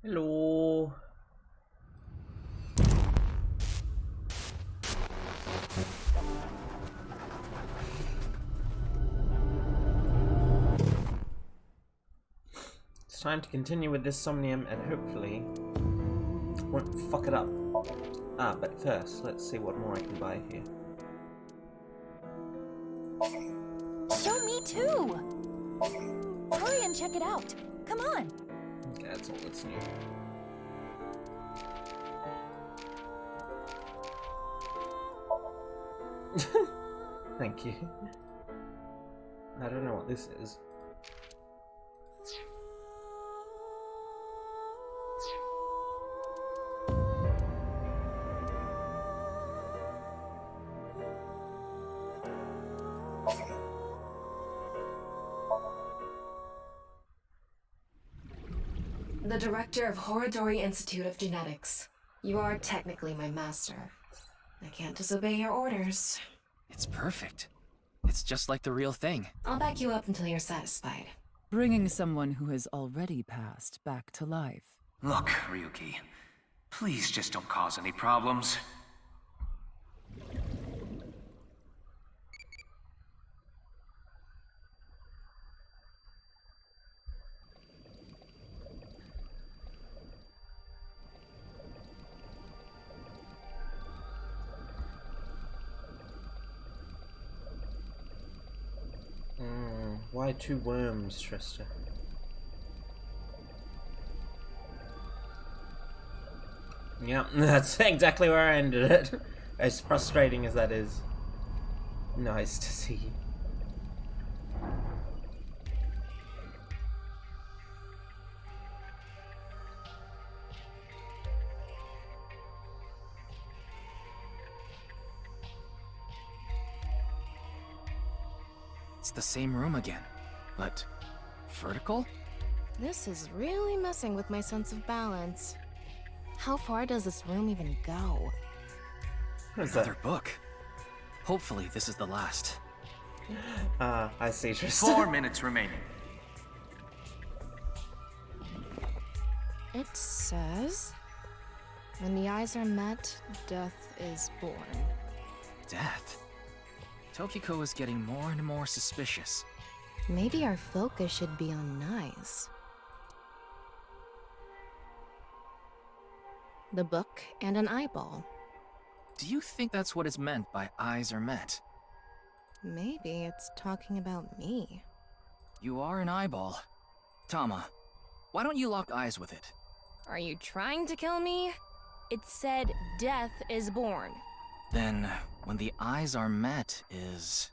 Hello. It's time to continue with this Somnium and hopefully won't fuck it up. But first, let's see what more I can buy here. Show me too! Hurry and check it out. Come on. Okay, that's all that's new. Thank you. I don't know what this is. The director of Horodori Institute of Genetics. You are technically my master. I can't disobey your orders. It's perfect. It's just like the real thing. I'll back you up until you're satisfied. Bringing someone who has already passed back to life. Look, Ryuki. Please just don't cause any problems. Why two worms, Trista? Yeah, that's exactly where I ended it. As frustrating as that is. Nice to see. It's the same room again, but vertical? This is really messing with my sense of balance. How far does this room even go? What's Another that? book. Hopefully this is the last. I see, Trista. 4 minutes remaining. It says, when the eyes are met, death is born. Death? Tokiko is getting more and more suspicious. Maybe our focus should be on eyes. The book and an eyeball. Do you think that's what is meant by eyes are met? Maybe it's talking about me. You are an eyeball. Tama, why don't you lock eyes with it? Are you trying to kill me? It said death is born. Then, when the eyes are met is...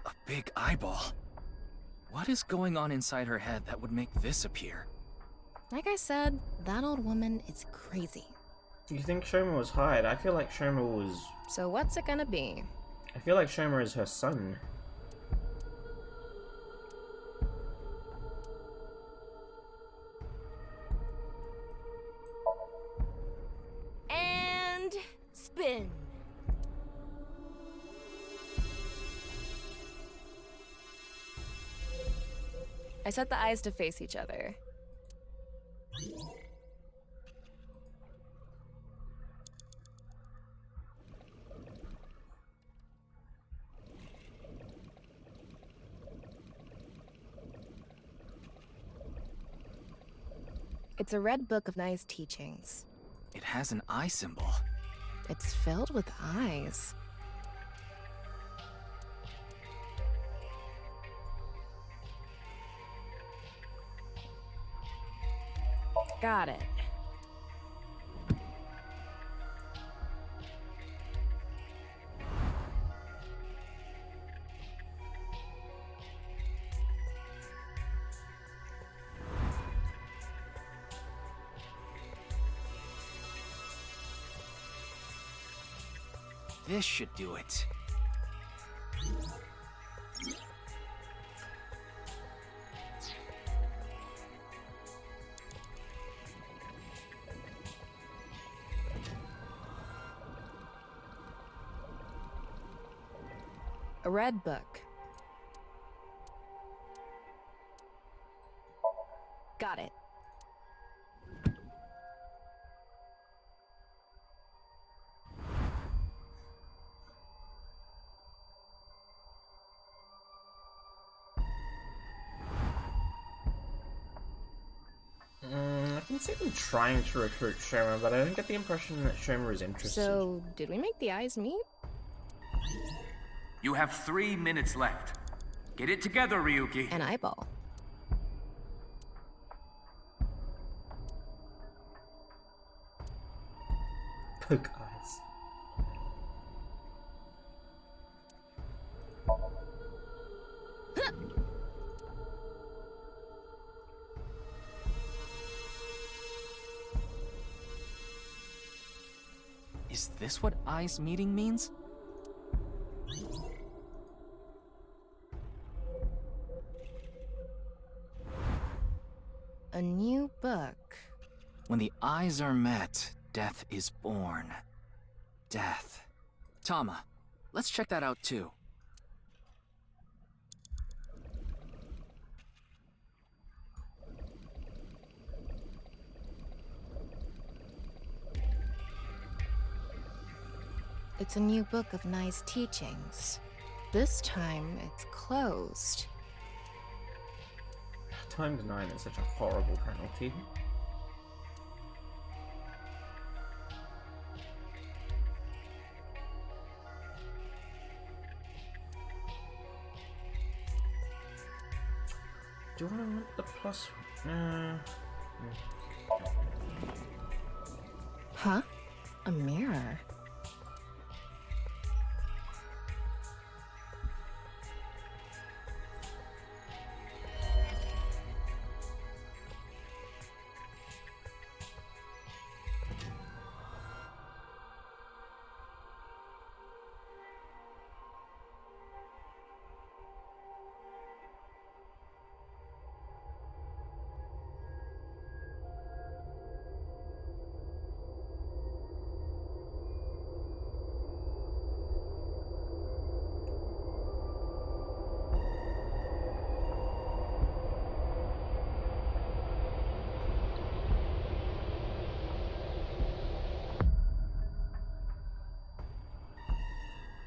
a big eyeball. What is going on inside her head that would make this appear? Like I said, that old woman is crazy. You think Shoma was Hyde? I feel like Shoma was... So what's it gonna be? I feel like Shoma is her son. And spin. I set the eyes to face each other. It's a red book of nice teachings. It has an eye symbol. It's filled with eyes. Got it. This should do it. A red book. Got it. I can see them trying to recruit Shoma, but I don't get the impression that Shoma is interested. So, did we make the eyes meet? You have 3 minutes left. Get it together, Ryuki. An eyeball. Poke eyes. Is this what eyes meeting means? A new book. When the eyes are met, death is born. Death. Tama, let's check that out too. It's a new book of nice teachings. This time, it's closed. Timed 9 is such a horrible penalty. Do I want the plus? Huh? A mirror.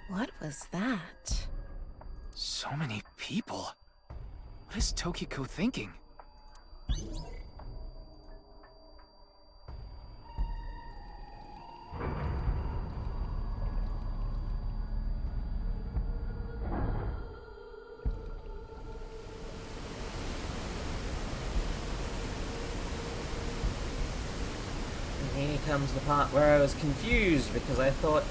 What was that? So many people. What is Tokiko thinking? And here comes the part where I was confused because I thought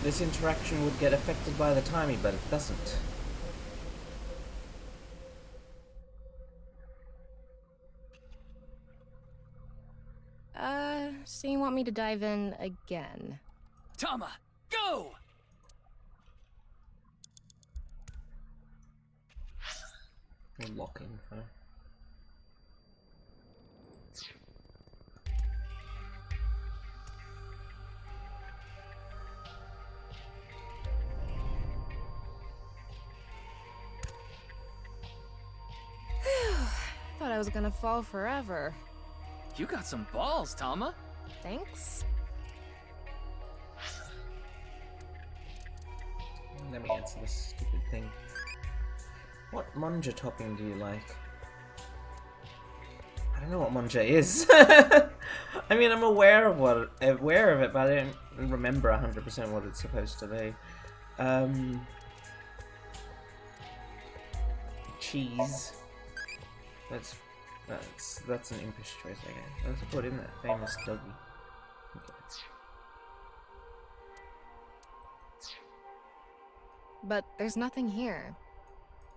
this interaction would get affected by the timing, but it doesn't. So you want me to dive in again? Tama, go! Lock info. Thought I was gonna fall forever. You got some balls, Tama. Thanks. Let me answer this stupid thing. What manja topping do you like? I don't know what manja is. I mean, I'm aware of it, but I don't remember 100% what it's supposed to be. Cheese. That's an impish choice, I guess. Let's put in that famous doggy. Okay. But there's nothing here.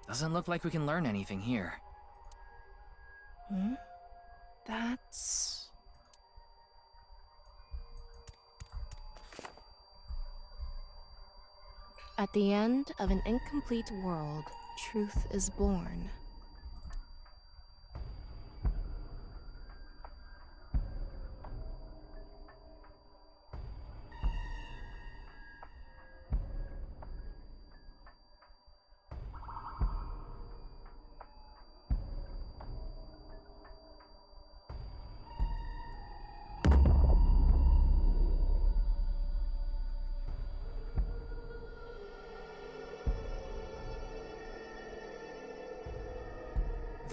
Doesn't look like we can learn anything here. Hmm? That's... At the end of an incomplete world, truth is born.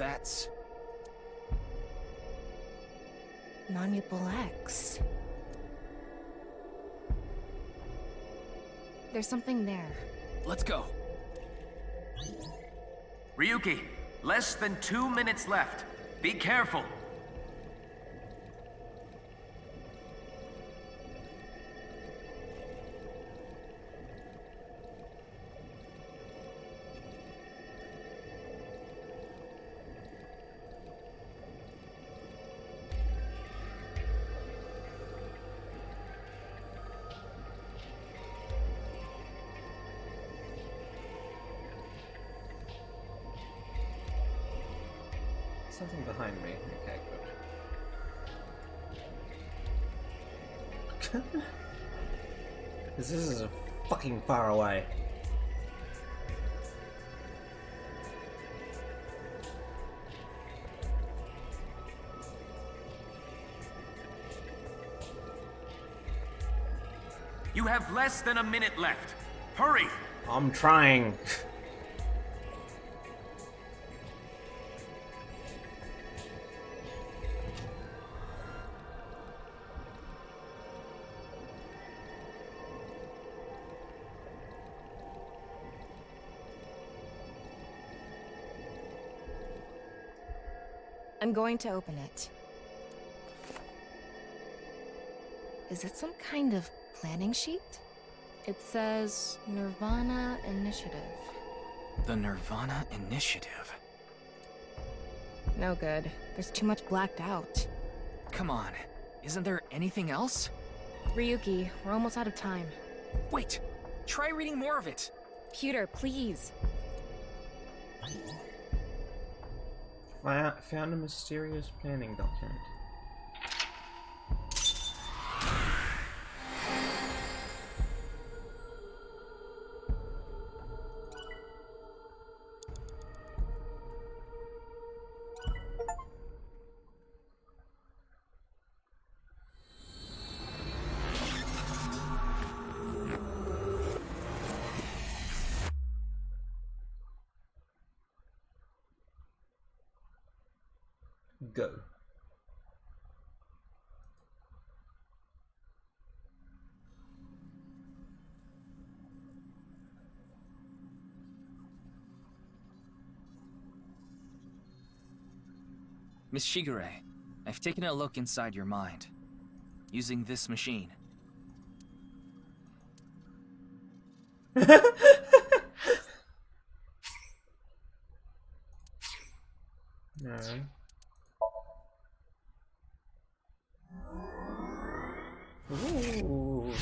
That's... Manipul X. There's something there. Let's go. Ryuki, less than 2 minutes left. Be careful. Something behind me. Okay, good. This is fucking far away. You have less than a minute left. Hurry! I'm trying. I'm going to open it. Is it some kind of planning sheet? It says nirvanA Initiative. The nirvanA Initiative. No good. There's too much blacked out. Come on, isn't there anything else? Ryuki, we're almost out of time. Wait, try reading more of it. Pewter, please. I found a mysterious planning document. Go. Miss Shigure, I've taken a look inside your mind, using this machine. No. Ooh.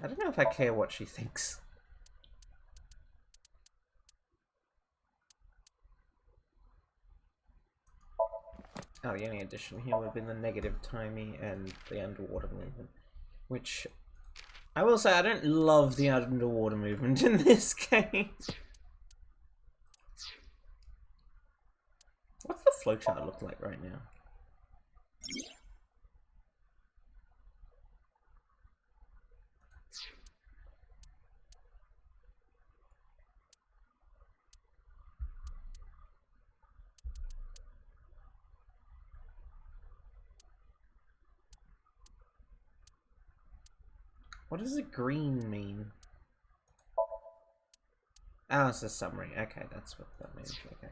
I don't know if I care what she thinks. Oh, the only addition here would have been the negative timing and the underwater movement. Which, I will say, I don't love the underwater movement in this game. What's the flowchart look like right now? What does the green mean? Oh, it's a summary. Okay, that's what that means. Okay.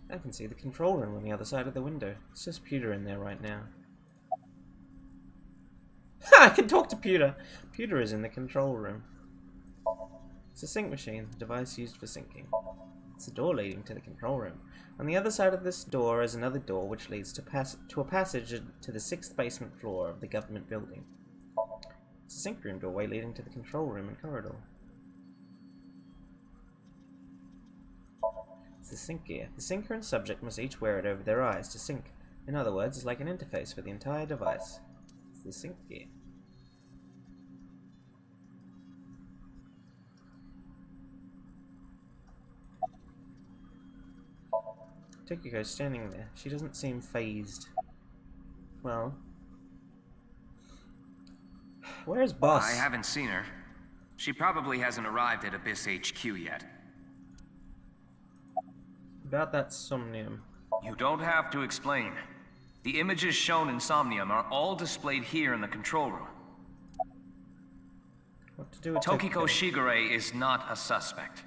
I can see the control room on the other side of the window. It's just Pewter in there right now. Ha! I can talk to Pewter! Pewter is in the control room. It's a sync machine, the device used for syncing. It's a door leading to the control room. On the other side of this door is another door which leads to a passage to the 6th basement floor of the government building. It's a sync room doorway leading to the control room and corridor. It's the sync gear. The sinker and subject must each wear it over their eyes to sync. In other words, it's like an interface for the entire device. It's the sync gear. Tokiko's standing there. She doesn't seem phased. Well... Where's Boss? I haven't seen her. She probably hasn't arrived at Abyss HQ yet. About that Somnium. You don't have to explain. The images shown in Somnium are all displayed here in the control room. What to do with Tokiko Shigure is not a suspect.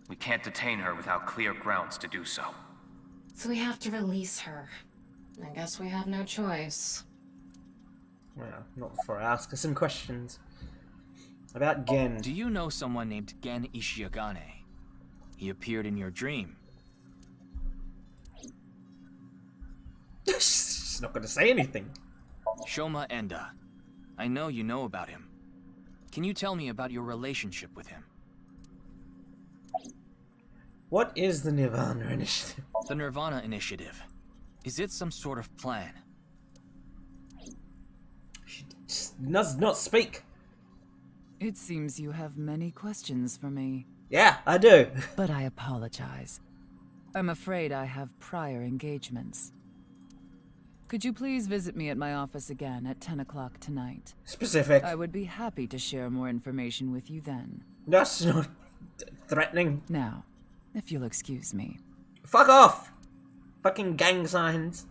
We can't detain her without clear grounds to do so. So we have to release her. I guess we have no choice. Well, not before I ask her some questions. About Gen. Do you know someone named Gen Ishiagane? He appeared in your dream. She's not gonna say anything. Shoma Enda. I know you know about him. Can you tell me about your relationship with him? What is the nirvanA Initiative? The nirvanA Initiative. Is it some sort of plan? She does not speak. It seems you have many questions for me, Yeah, I do. but I apologize. I'm afraid I have prior engagements. Could you please visit me at my office again at 10 o'clock tonight? Specific. I would be happy to share more information with you then. That's not threatening. Now, if you'll excuse me. Fuck off! Fucking gang signs.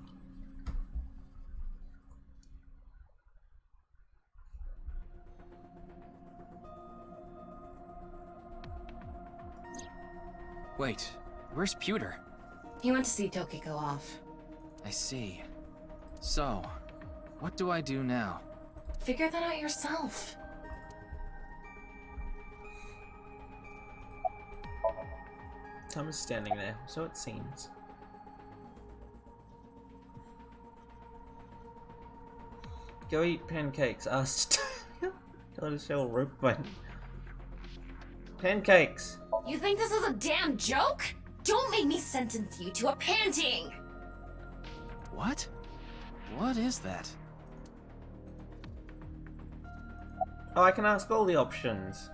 Wait, where's Pewter? He went to see Tokiko off. I see. So, what do I do now? Figure that out yourself. Tom is standing there, so it seems. Go eat pancakes. Asked. Tortoiseshell rope button. Pancakes. You think this is a damn joke? Don't make me sentence you to a panting! What? What is that? Oh, I can ask all the options.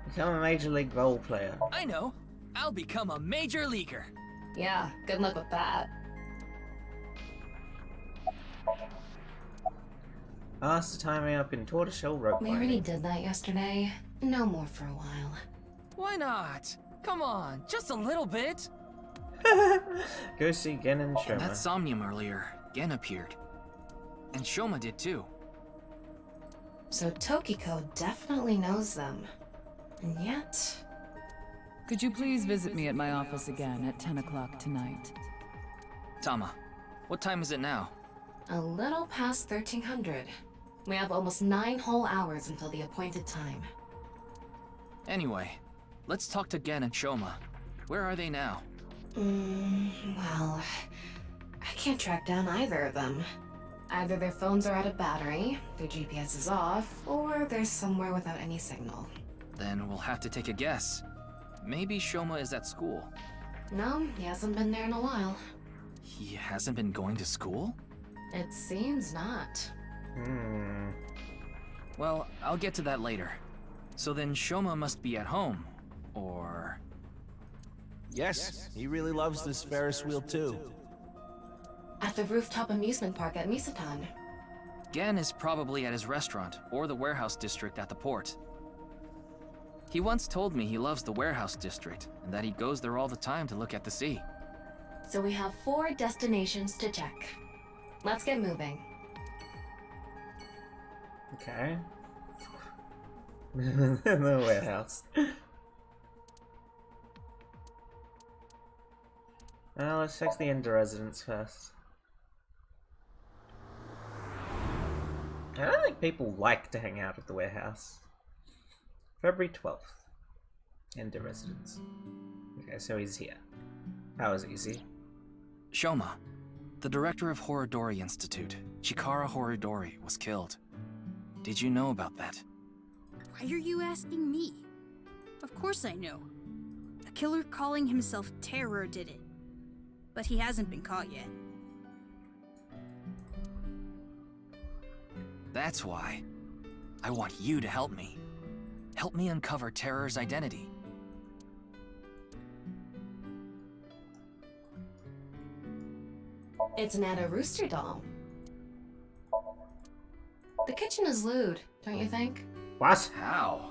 Become a Major League role player. I know! I'll become a major leaguer! Yeah, good luck with that. Asked to tie me up in tortoiseshell rope We binding. already did that yesterday. No more for a while. Why not? Come on, just a little bit! Go see Gen and In Shoma. that Somnium earlier, Gen appeared. And Shoma did too. So Tokiko definitely knows them. And yet... Could you please visit me at my office again at 10 o'clock tonight? Tama, what time is it now? a little past 1300. We have almost 9 whole hours until the appointed time. Anyway, let's talk to Gen and Shoma. Where are they now? Well... I can't track down either of them. Either their phones are out of battery, their GPS is off, or they're somewhere without any signal. Then we'll have to take a guess. Maybe Shoma is at school. No, he hasn't been there in a while. He hasn't been going to school? It seems not. Well, I'll get to that later. So then Shoma must be at home, or... Yes, he really loves this Ferris wheel too. At the rooftop amusement park at Misatan. Gen is probably at his restaurant, or the warehouse district at the port. He once told me he loves the warehouse district, and that he goes there all the time to look at the sea. So we have 4 destinations to check. Let's get moving. Okay. The warehouse. Well, let's check the Ender residence first. I don't think people like to hang out at the warehouse. February 12th. Ender residence. Okay, so he's here. That was easy. Shoma, the director of Horodori Institute, Chikara Horodori, was killed. Did you know about that? Why are you asking me? Of course I know. killer calling himself Terror did it. But he hasn't been caught yet. That's why. I want you to help me. Help me uncover Terror's identity. It's an Ada Rooster doll. The kitchen is lewd, don't you think? What? How?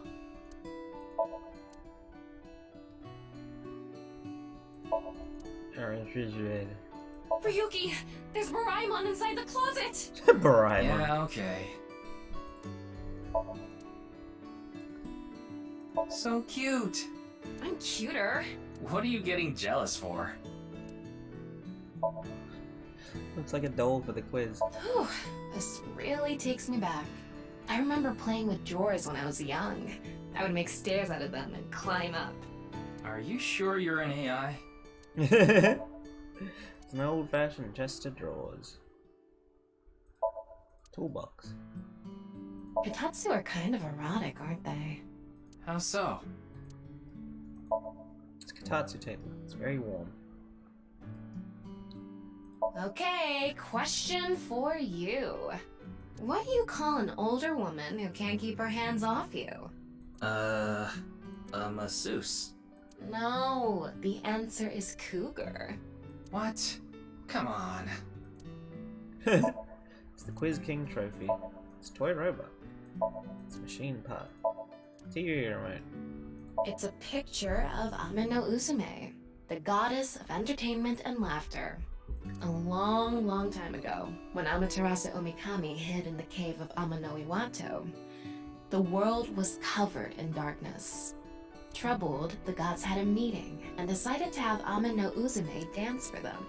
Ryuki, there's Doraemon inside the closet! Doraemon. Yeah, okay. So cute. I'm cuter. What are you getting jealous for? Looks like a doll for the quiz. Whew, this really takes me back. I remember playing with drawers when I was young. I would make stairs out of them and climb up. Are you sure you're an AI? It's an old-fashioned chest of drawers. Toolbox. Kotatsu are kind of erotic, aren't they? How so? It's a Kotatsu table. It's very warm. Okay, question for you. What do you call an older woman who can't keep her hands off you? A masseuse. No, the answer is cougar. What? Come on. It's the Quiz King trophy. It's a toy robot. It's a machine part. TV remote. It's a picture of Amino Uzume, the goddess of entertainment and laughter. A long, long time ago, when Amaterasu Omikami hid in the cave of Amano Iwato, the world was covered in darkness. Troubled, the gods had a meeting and decided to have Amano Uzume dance for them.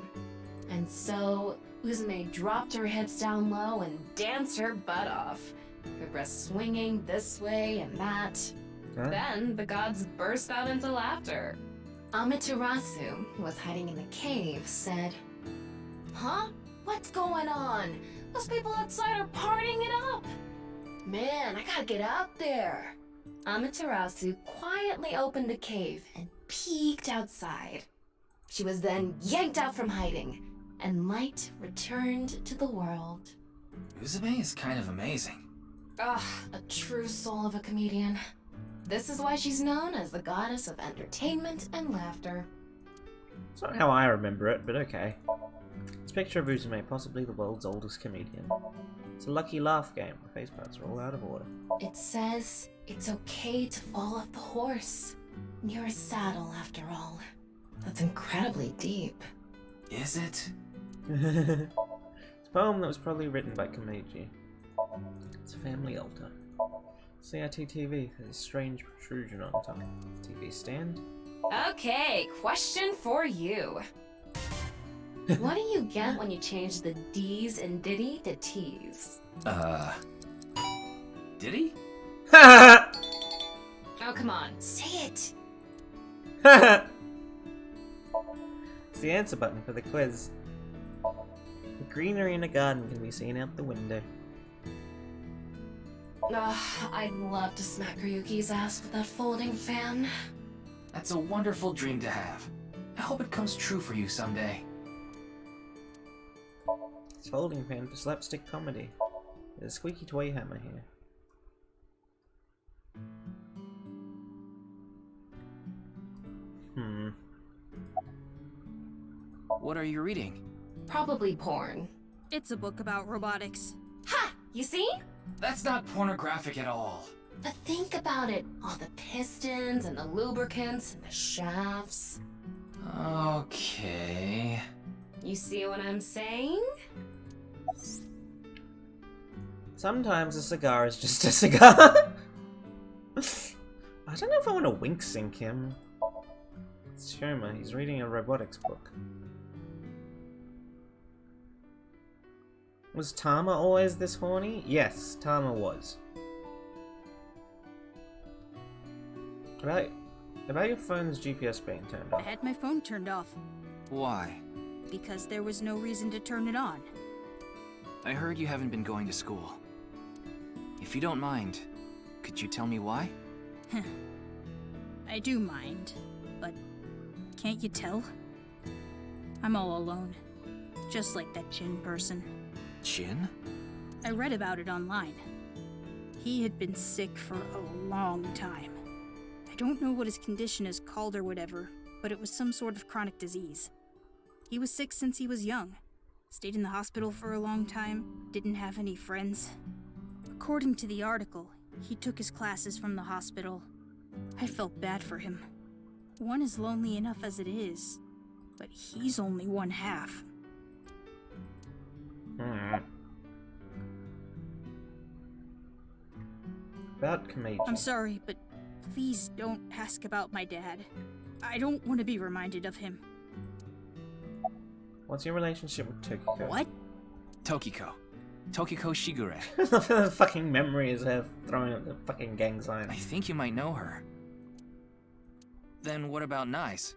And so, Uzume dropped her hips down low and danced her butt off, her breasts swinging this way and that. Huh? Then, the gods burst out into laughter. Amaterasu, who was hiding in the cave, said, "Huh? What's going on? Those people outside are partying it up! Man, I gotta get out there!" Amaterasu quietly opened the cave and peeked outside. She was then yanked out from hiding, and light returned to the world. Uzume is kind of amazing. Ah, a true soul of a comedian. This is why she's known as the goddess of entertainment and laughter. It's not how I remember it, but okay. It's a picture of Uzume, possibly the world's oldest comedian. It's a lucky laugh game. The face parts are all out of order. It says it's okay to fall off the horse. You're a saddle, after all. That's incredibly deep. Is it? It's a poem that was probably written by Komeiji. It's a family altar. CRT TV has a strange protrusion on top. TV stand. Okay, question for you. What do you get when you change the D's in Diddy to T's? Did he? Oh, come on, say it! It's the answer button for the quiz. The greenery in a garden can be seen out the window. I'd love to smack Ryuki's ass with that folding fan. That's a wonderful dream to have. I hope it comes true for you someday. It's folding pan for slapstick comedy. There's a squeaky toy hammer here. What are you reading? Probably porn. It's a book about robotics. Ha! You see? That's not pornographic at all. But think about it. All the pistons and the lubricants and the shafts. Okay. You see what I'm saying? Sometimes a cigar is just a cigar. I don't know if I want to wink sync him. It's Shoma, he's reading a robotics book. Was Tama always this horny? Yes, Tama was. About your phone's GPS being turned I off. had my phone turned off Why? because there was no reason to turn it on. I heard you haven't been going to school. If you don't mind, could you tell me why? I do mind, but Can't you tell? I'm all alone. Just like that Jin person. Jin? I read about it online. He had been sick for a long time. I don't know what his condition is called or whatever, but it was some sort of chronic disease. He was sick since he was young. Stayed in the hospital for a long time, didn't have any friends. According to the article, he took his classes from the hospital. I felt bad for him. One is lonely enough as it is, but he's only one half. About Kamaji. I'm sorry, but please don't ask about my dad. I don't want to be reminded of him. What's your relationship with Tokiko? What? Tokiko. Tokiko Shigure. The fucking memory is her throwing up the fucking gang sign. I think you might know her. Then what about NICE?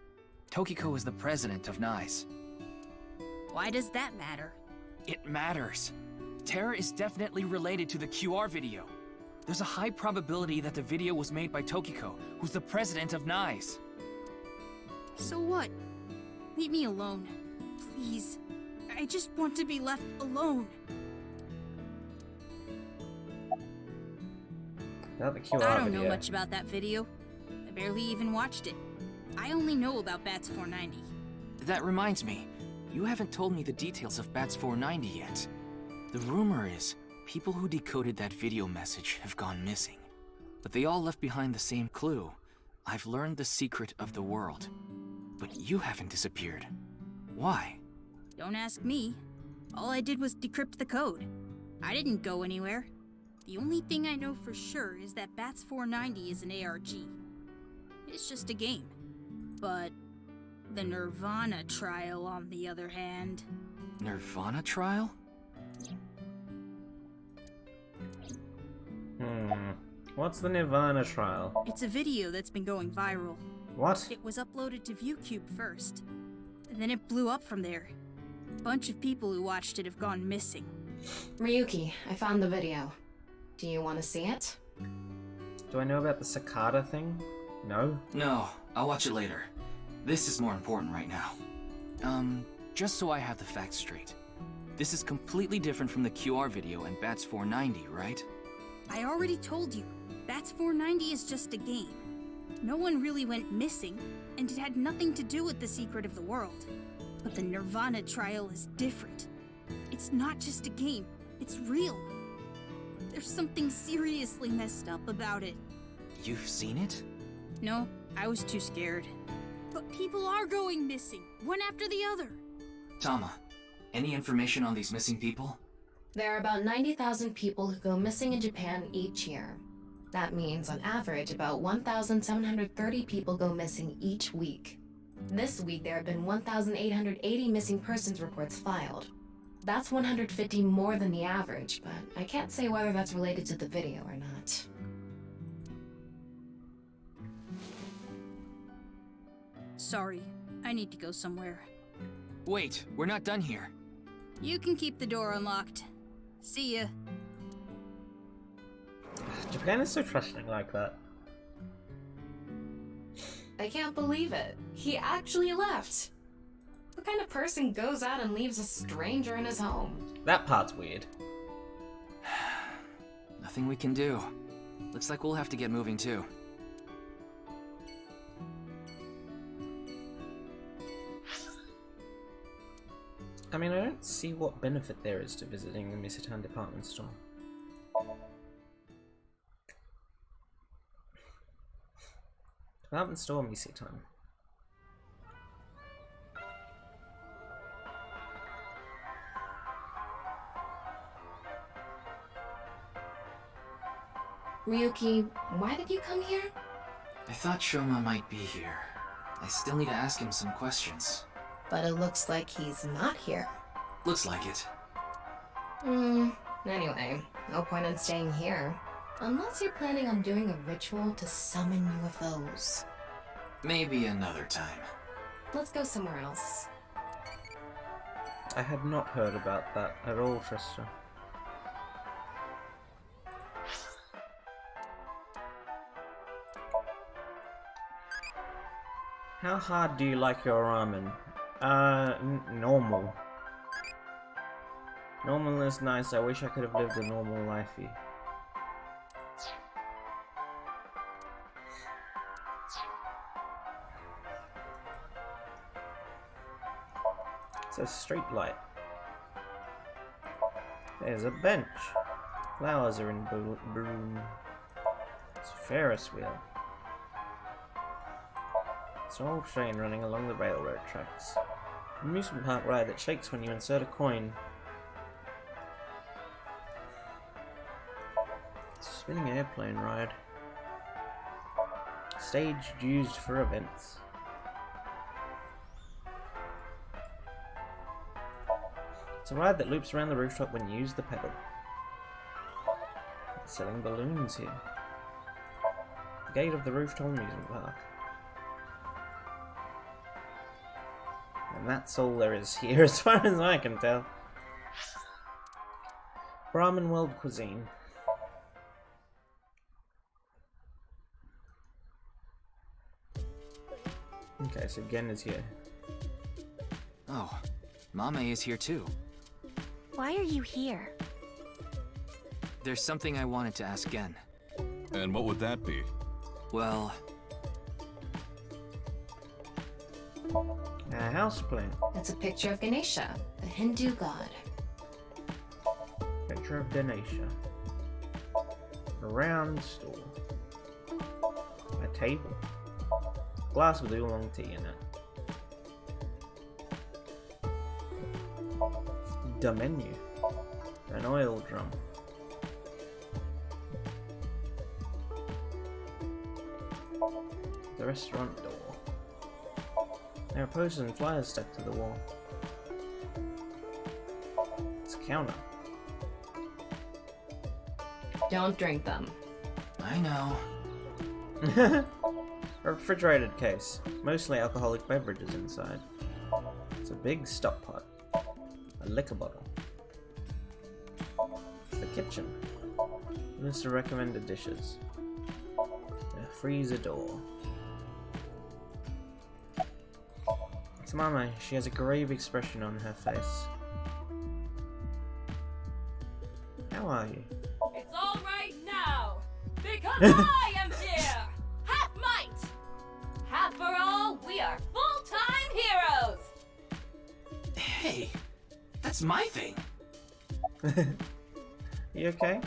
Tokiko is the president of NICE. Why does that matter? It matters. Terra is definitely related to the QR video. There's a high probability that the video was made by Tokiko, who's the president of NICE. So what? Leave me alone. Please. I just want to be left alone. About the QR I don't video. know much about that video. I barely even watched it. I only know about Bats 490. That reminds me, you haven't told me the details of Bats 490 yet. The rumor is, people who decoded that video message have gone missing. But they all left behind the same clue. I've learned the secret of the world. But you haven't disappeared. Why? Don't ask me. All I did was decrypt the code. I didn't go anywhere. The only thing I know for sure is that Bats 490 is an ARG. It's just a game. But the nirvanA trial, on the other hand... nirvanA trial? What's the nirvanA trial? It's a video that's been going viral. What? It was uploaded to ViewCube first. And then it blew up from there. A bunch of people who watched it have gone missing. Ryuki, I found the video. Do you want to see it? Do I know about the cicada thing? No? No, I'll watch it later. This is more important right now. Just so I have the facts straight. This is completely different from the QR video and Bats 490, right? I already told you, Bats 490 is just a game. No one really went missing, and it had nothing to do with the secret of the world. But the nirvanA trial is different. It's not just a game, it's real. There's something seriously messed up about it. You've seen it? No, I was too scared. But people are going missing, one after the other. Tama, any information on these missing people? There are about 90,000 people who go missing in Japan each year. That means, on average, about 1,730 people go missing each week. This week, there have been 1,880 missing persons reports filed. That's 150 more than the average, but I can't say whether that's related to the video or not. Sorry, I need to go somewhere. Wait, we're not done here. You can keep the door unlocked. See ya. Japan is so trusting like that. I can't believe it. He actually left. What kind of person goes out and leaves a stranger in his home? That part's weird. Nothing we can do. Looks like we'll have to get moving too. I mean, I don't see what benefit there is to visiting the Misitan department store. Department store Misitan. Ryuki, why did you come here? I thought Shoma might be here. I still need to ask him some questions. But it looks like he's not here. Looks like it. Anyway, no point in staying here. Unless you're planning on doing a ritual to summon UFOs. Maybe another time. Let's go somewhere else. I had not heard about that at all, Trista. How hard do you like your ramen? Normal. Normal is nice. I wish I could have lived a normal lifey. It's a street light. There's a bench. Flowers are in bloom. It's a Ferris wheel. It's an old train running along the railroad tracks. An amusement park ride that shakes when you insert a coin. It's a spinning airplane ride. Stage used for events. It's a ride that loops around the rooftop when you use the pedal. It's selling balloons here. The gate of the rooftop amusement park. And that's all there is here as far as I can tell. Ramen World Cuisine. Okay, so Gen is here. Oh, Mame is here too. Why are you here? There's something I wanted to ask Gen. And what would that be? Well, A house plant. It's a picture of Ganesha, the Hindu god. Picture of Ganesha. A round stool. A table. Glass with oolong tea in it. The menu. An oil drum. The restaurant door. There are posters and flyers stuck to the wall. It's a counter. Don't drink them. I know. A refrigerated case. Mostly alcoholic beverages inside. It's a big stock pot. A liquor bottle. The kitchen. List of recommended dishes. A freezer door. It's Mama. She has a grave expression on her face. How are you? It's all right now, because I am here! Half might! Half for all, we are full-time heroes! Hey, that's my thing. You okay?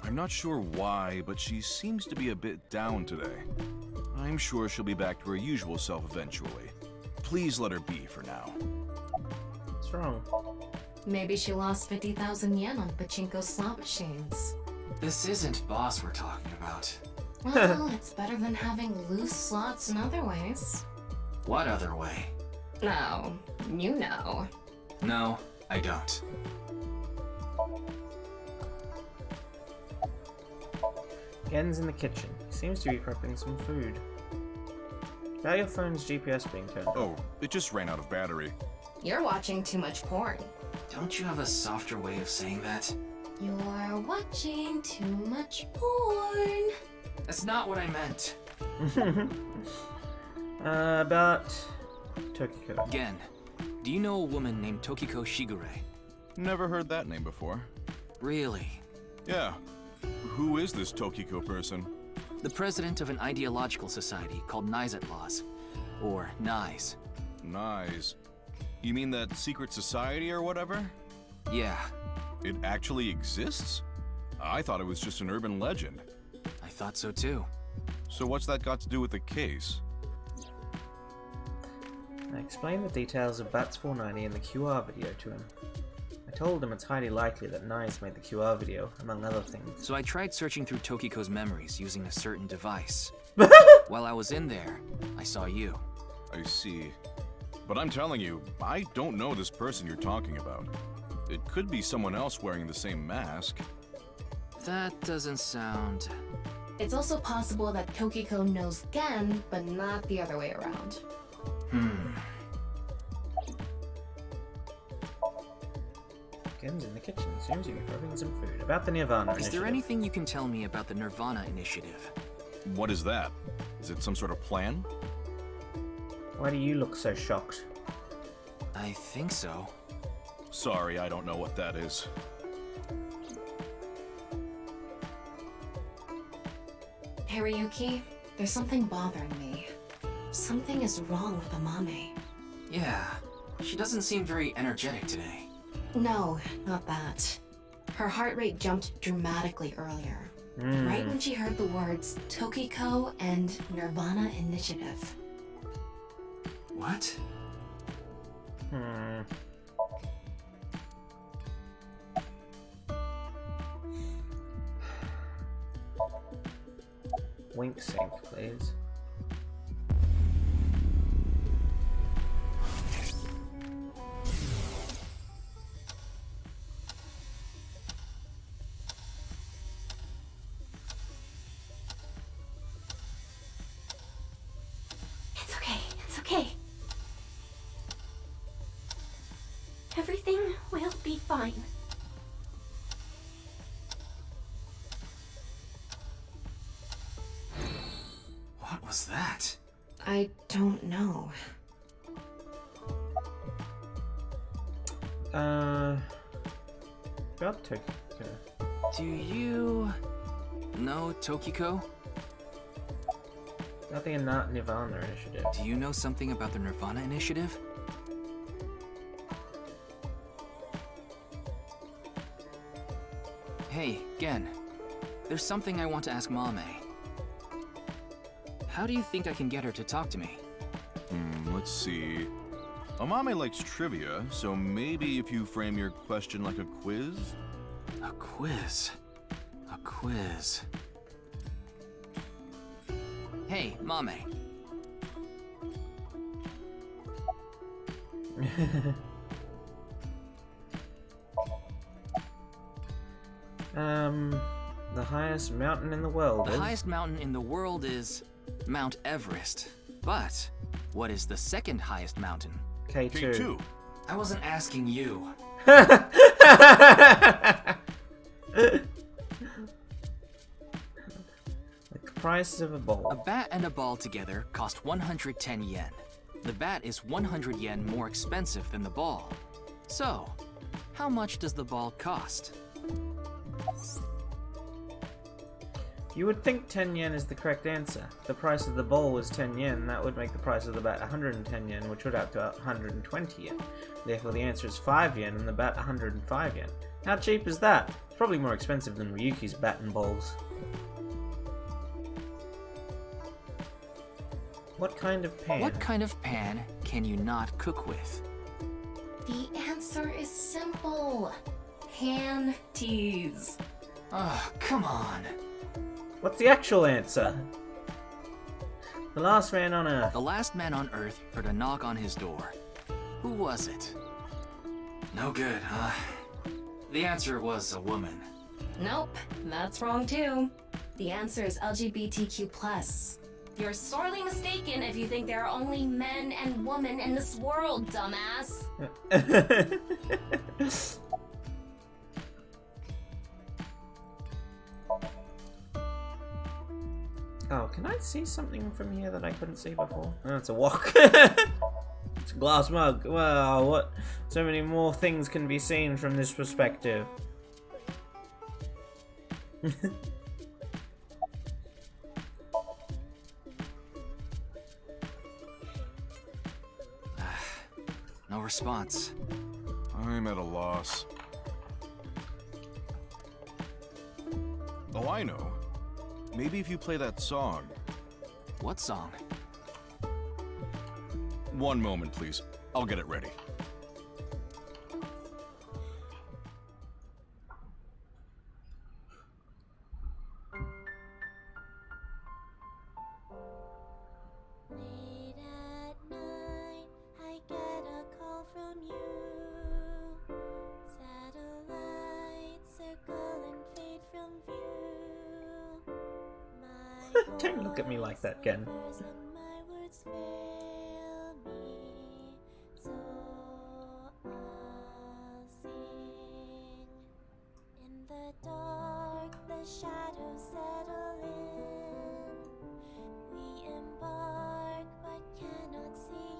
I'm not sure why, but she seems to be a bit down today. I'm sure she'll be back to her usual self eventually. Please let her be for now. What's wrong? Maybe she lost 50,000 yen on pachinko slot machines. This isn't boss we're talking about. Well, it's better than having loose slots in other ways. What other way? No, you know. No, I don't. Gen's in the kitchen. He seems to be prepping some food. Now your phone's GPS being turned on. Oh, it just ran out of battery. You're watching too much porn. Don't you have a softer way of saying that? You're watching too much porn. That's not what I meant. About Tokiko. Gen, do you know a woman named Tokiko Shigure? Never heard that name before. Really? Yeah. Who is this Tokiko person? The president of an ideological society called Nizet Laws. Or NIZE. Nice. You mean that secret society or whatever? Yeah, It actually exists? I thought it was just an urban legend. I thought so too. So what's that got to do with the case? I explained the details of Bats 490 in the QR video to him. I told him it's highly likely that Nice made the QR video, among other things. So I tried searching through Tokiko's memories using a certain device. While I was in there, I saw you. I see. But I'm telling you, I don't know this person you're talking about. It could be someone else wearing the same mask. That doesn't sound... It's also possible that Tokiko knows Gen, but not the other way around. Gen's in the kitchen, seems to be prepping some food. About the nirvanA Is initiative. there anything you can tell me about the nirvanA initiative? What is that? Is it some sort of plan? Why do you look so shocked? I think so. Sorry, I don't know what that is. Hariyuki, there's something bothering me. Something is wrong with Amame. Yeah, she doesn't seem very energetic today. No, not that. Her heart rate jumped dramatically earlier. Right when she heard the words Tokiko and nirvanA Initiative. What? Wink sync, please. It's okay. It's okay. Everything will be fine. What was that? I don't know. About Tokiko. Do you know Tokiko? Nothing in that nirvanA Initiative. Do you know something about the nirvanA Initiative? Hey, Gen. There's something I want to ask Mame. How do you think I can get her to talk to me? Let's see. Amame likes trivia, so maybe if you frame your question like a quiz? A quiz. A quiz. Hey, Mame. The highest mountain in the world is... The highest mountain in the world is Mount Everest. But what is the second highest mountain? K2. K2. I wasn't asking you. The price of a ball. A bat and a ball together cost 110 yen. The bat is 100 yen more expensive than the ball. So, how much does the ball cost? You would think 10 yen is the correct answer. If the price of the ball was 10 yen, that would make the price of the bat 110 yen, which would out to 120 yen. Therefore, the answer is 5 yen and the bat 105 yen. How cheap is that? It's probably more expensive than Ryuki's bat and balls. What kind of pan? What kind of pan can you not cook with? The answer is simple. Panties. Oh, come on. What's the actual answer? The last man on Earth. The last man on Earth heard a knock on his door. Who was it? No good, huh? The answer was a woman. Nope, that's wrong too. The answer is LGBTQ+. You're sorely mistaken if you think there are only men and women in this world, dumbass. Oh, can I see something from here that I couldn't see before? Oh, it's a wok. It's a glass mug. Wow, what? So many more things can be seen from this perspective. No response. I'm at a loss. Oh, I know. Maybe if you play that song. What song? One moment, please. I'll get it ready. Late at night, I get a call from you. Satellites circle and fade from view. Don't look at me like that, Ken. My words fail me, so I'll sing. In the dark, the shadows settle in. We embark, but cannot see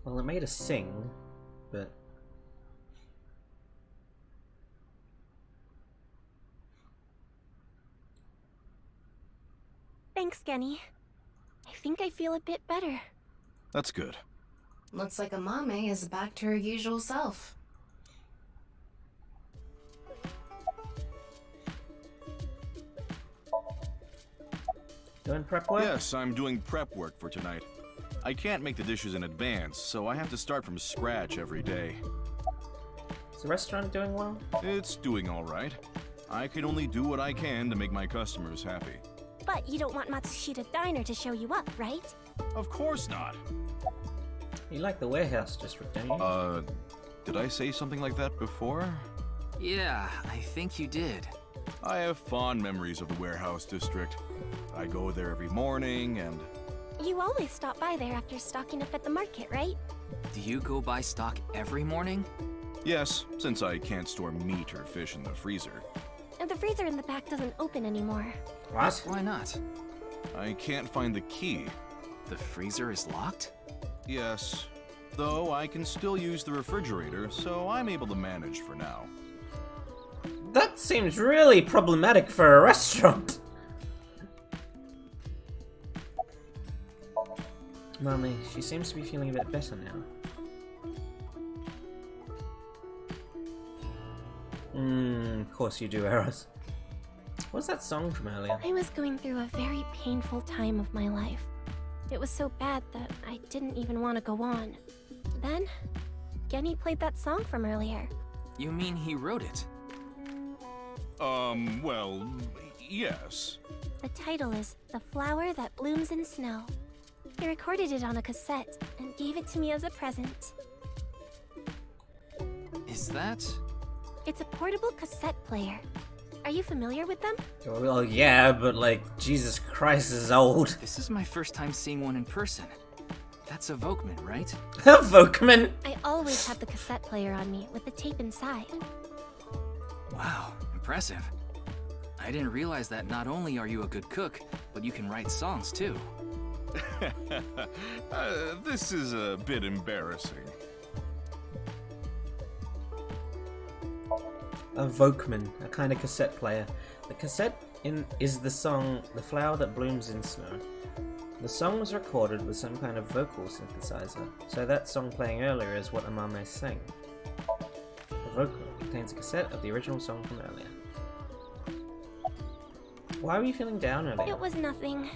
Well, it made us sing, but... Thanks, Genny. I think I feel a bit better. That's good. Looks like Amame is back to her usual self. Doing prep work? Yes, I'm doing prep work for tonight. I can't make the dishes in advance, so I have to start from scratch every day. Is the restaurant doing well? It's doing all right. I can only do what I can to make my customers happy. But you don't want Matsushita Diner to show you up, right? Of course not. You like the warehouse district, don't you? Did I say something like that before? Yeah, I think you did. I have fond memories of the warehouse district. I go there every morning and... You always stop by there after stocking up at the market, right? Do you go buy stock every morning? Yes, since I can't store meat or fish in the freezer. And the freezer in the back doesn't open anymore. What? Why not? I can't find the key. The freezer is locked? Yes, though I can still use the refrigerator, so I'm able to manage for now. That seems really problematic for a restaurant. Mommy, she seems to be feeling a bit better now. Of course you do, Eros. What's that song from earlier? I was going through a very painful time of my life. It was so bad that I didn't even want to go on. Then, Genny played that song from earlier. You mean he wrote it? Well, yes. The title is The Flower That Blooms in Snow. He recorded it on a cassette and gave it to me as a present. Is that? It's a portable cassette player. Are you familiar with them? Well, yeah, but like, Jesus Christ, this is old. This is my first time seeing one in person. That's a Volkman, right? Volkman? I always have the cassette player on me with the tape inside. Wow, impressive. I didn't realize that not only are you a good cook, but you can write songs too. This is a bit embarrassing. A Volkman, a kind of cassette player. The cassette is the song The Flower That Blooms in Snow. The song was recorded with some kind of vocal synthesizer, so that song playing earlier is what Amame sang. The vocal contains a cassette of the original song from earlier. Why were you feeling down earlier? It was nothing.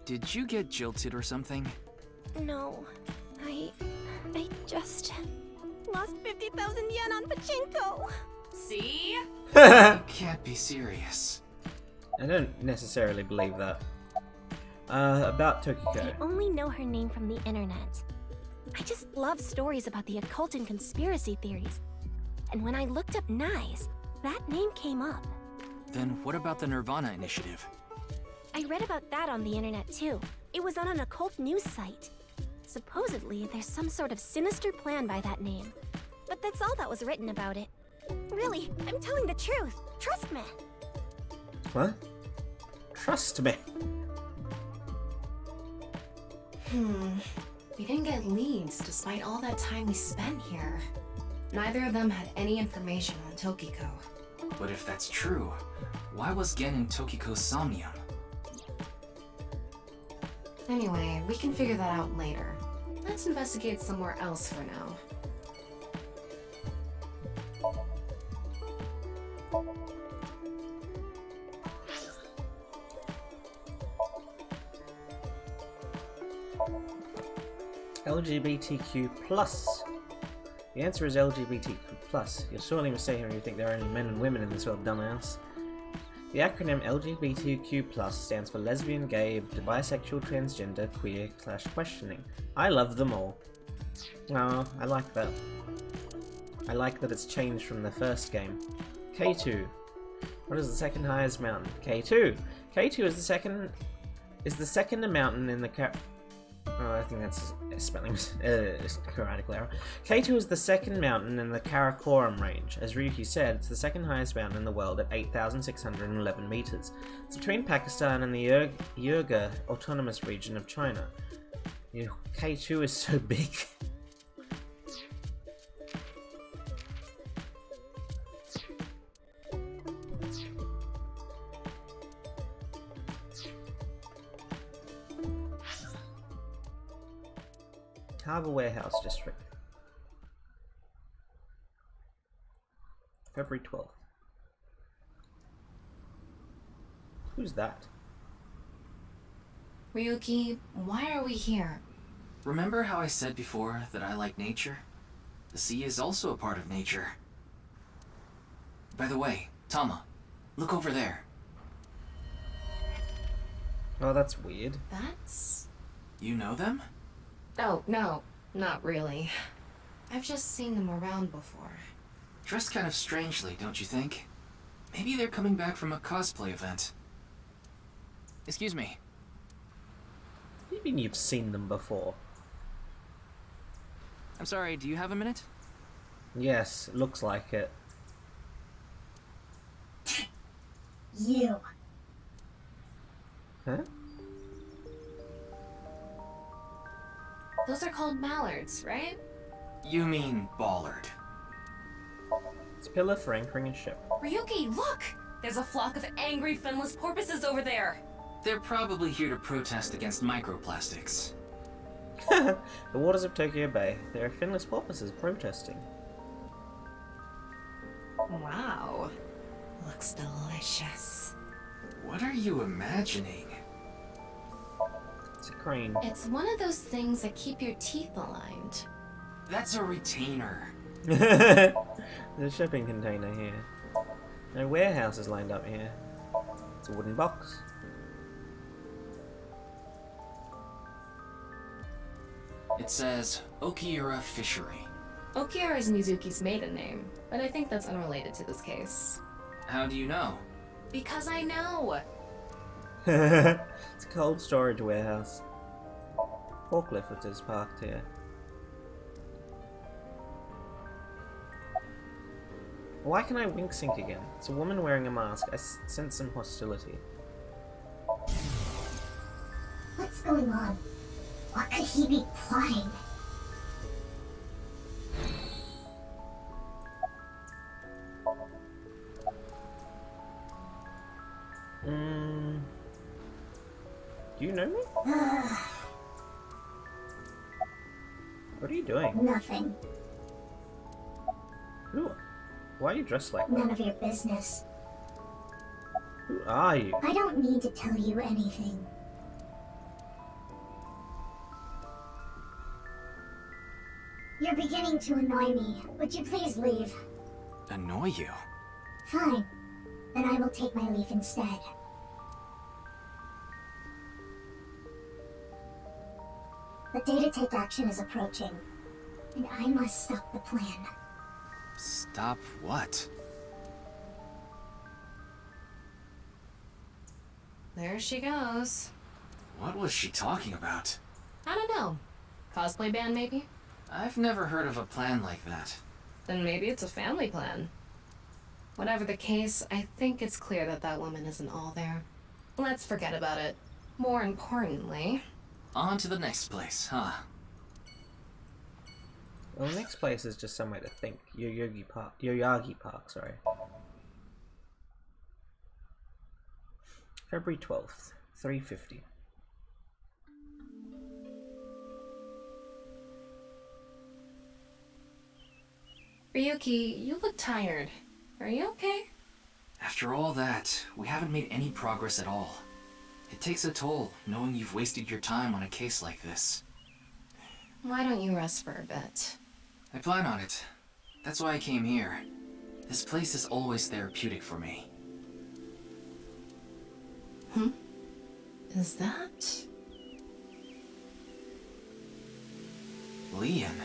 Did you get jilted or something? No. I just lost 50,000 yen on pachinko. See? You can't be serious. I don't necessarily believe that. About Tokiko. I only know her name from the internet. I just love stories about the occult and conspiracy theories. And when I looked up Nyes, that name came up. Then what about the nirvanA initiative? I read about that on the internet too. It was on an occult news site. Supposedly, there's some sort of sinister plan by that name. But that's all that was written about it. Really, I'm telling the truth. Trust me. What? Trust me. We didn't get leads despite all that time we spent here. Neither of them had any information on Tokiko. But if that's true, why was Gen in Tokiko's Somnium? Anyway, we can figure that out later. Let's investigate somewhere else for now. LGBTQ+. The answer is LGBTQ+. You're sorely mistaken when you think there are only men and women in this world, dumbass. The acronym LGBTQ+ stands for lesbian, gay, bisexual, transgender, queer, / questioning. I love them all. Oh, I like that. I like that it's changed from the first game. K2. What is the second highest mountain? K2. K2 is the second mountain in the Oh, I think that's spelling grammatical error. K2 is the second mountain in the Karakoram range. As Ryuki said, it's the second highest mountain in the world at 8,611 meters. It's between Pakistan and the Uyghur Autonomous Region of China. K2 is so big. Harbour Warehouse District. February 12th. Who's that? Ryuki, why are we here? Remember how I said before that I like nature? The sea is also a part of nature. By the way, Tama, look over there. Oh, that's weird. That's... You know them? Oh, no, not really. I've just seen them around before. Dressed kind of strangely, don't you think? Maybe they're coming back from a cosplay event. Excuse me. What do you mean you've seen them before? I'm sorry, do you have a minute? Yes, it looks like it. You. Huh? Those are called mallards, right? You mean Ballard. It's a pillar for anchoring a ship. Ryuki, look! There's a flock of angry finless porpoises over there. They're probably here to protest against microplastics. The waters of Tokyo Bay. There are finless porpoises protesting. Wow. Looks delicious. What are you imagining? It's a crane. It's one of those things that keep your teeth aligned. That's a retainer. There's a shipping container here. No warehouse is lined up here. It's a wooden box. It says Okiura Fishery. Okiura is Mizuki's maiden name, but I think that's unrelated to this case. How do you know? Because I know! It's a cold storage warehouse. Forklift is parked here. Why can I wink sync again? It's a woman wearing a mask. I sense some hostility. What's going on? What could he be plotting? Do you know me? What are you doing? Nothing. Who? Why are you dressed like that? None of your business. Who are you? I don't need to tell you anything. You're beginning to annoy me. Would you please leave? Annoy you? Fine. Then I will take my leave instead. The day to take action is approaching, and I must stop the plan. Stop what? There she goes. What was she talking about? I don't know. Cosplay band, maybe? I've never heard of a plan like that. Then maybe it's a family plan. Whatever the case, I think it's clear that that woman isn't all there. Let's forget about it. More importantly... On to the next place, huh? Well, the next place is just somewhere to think. Yoyagi Park, sorry. February 12th, 3:50. Ryuki, you look tired. Are you okay? After all that, we haven't made any progress at all. It takes a toll, knowing you've wasted your time on a case like this. Why don't you rest for a bit? I plan on it. That's why I came here. This place is always therapeutic for me. Is that... Leon.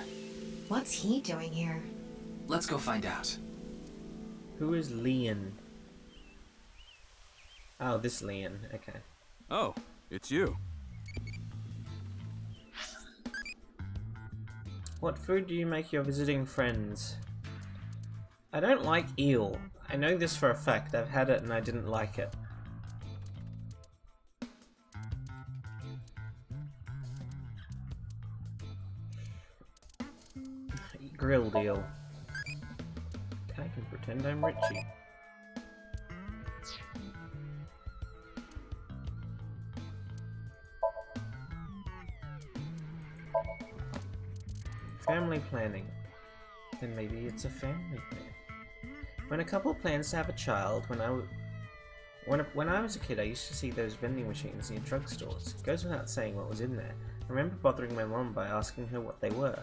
What's he doing here? Let's go find out. Who is Leon? Oh, this Leon. Okay. Oh, it's you. What food do you make your visiting friends? I don't like eel. I know this for a fact. I've had it and I didn't like it. Grilled eel. I can pretend I'm Richie. family planning. Then maybe it's a family plan. When a couple plans to have a child, when I was a kid, I used to see those vending machines near drugstores. It goes without saying what was in there. I remember bothering my mom by asking her what they were.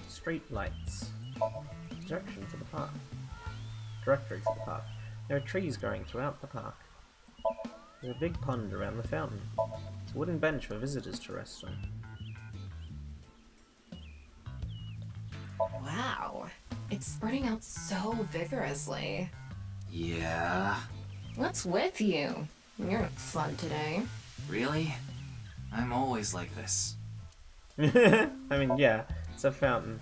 Street lights. Direction for the park. Directory for the park. There are trees growing throughout the park. There's a big pond around the fountain. It's a wooden bench for visitors to rest on. Wow. It's spreading out so vigorously. Yeah. What's with you? You're not fun today. Really? I'm always like this. I mean, yeah, it's a fountain.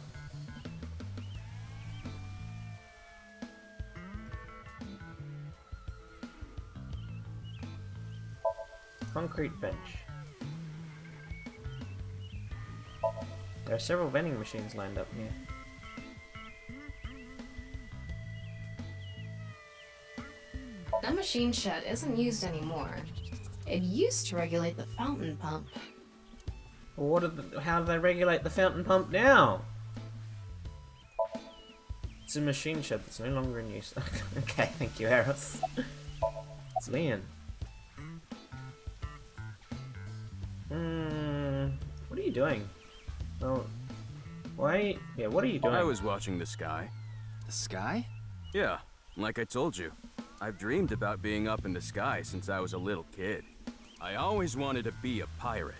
Concrete bench. There are several vending machines lined up here. That machine shed isn't used anymore. It used to regulate the fountain pump. How do they regulate the fountain pump now? It's a machine shed that's no longer in use. Okay, thank you, Eros. It's Leon. What are you doing? Well, why? Yeah, what are you doing? I was watching the sky. The sky? Yeah, like I told you. I've dreamed about being up in the sky since I was a little kid. I always wanted to be a pirate.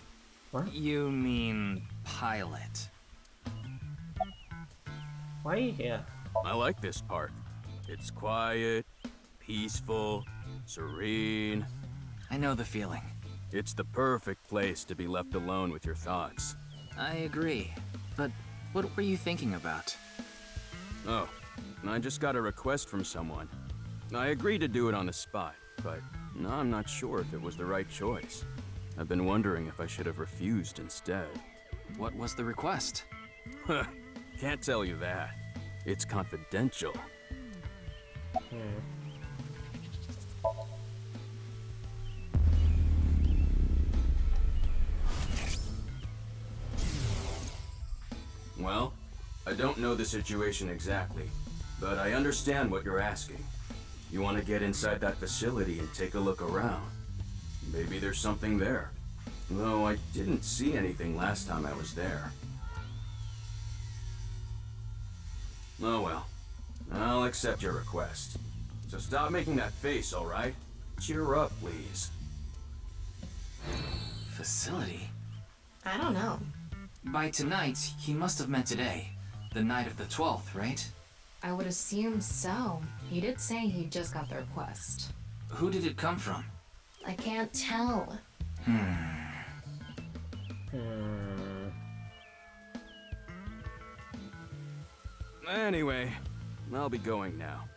What? You mean pilot? Why are you here? I like this part. It's quiet, peaceful, serene. I know the feeling. It's the perfect place to be left alone with your thoughts. I agree. But what were you thinking about? Oh, I just got a request from someone. I agreed to do it on the spot, but now I'm not sure if it was the right choice. I've been wondering if I should have refused instead. What was the request? Can't tell you that. It's confidential. Well, I don't know the situation exactly, but I understand what you're asking. You want to get inside that facility and take a look around. Maybe there's something there. Though I didn't see anything last time I was there. Oh well. I'll accept your request. So stop making that face, alright? Cheer up, please. Facility? I don't know. By tonight, he must have meant today. The night of the 12th, right? I would assume so. He did say he just got the request. Who did it come from? I can't tell. Anyway, I'll be going now.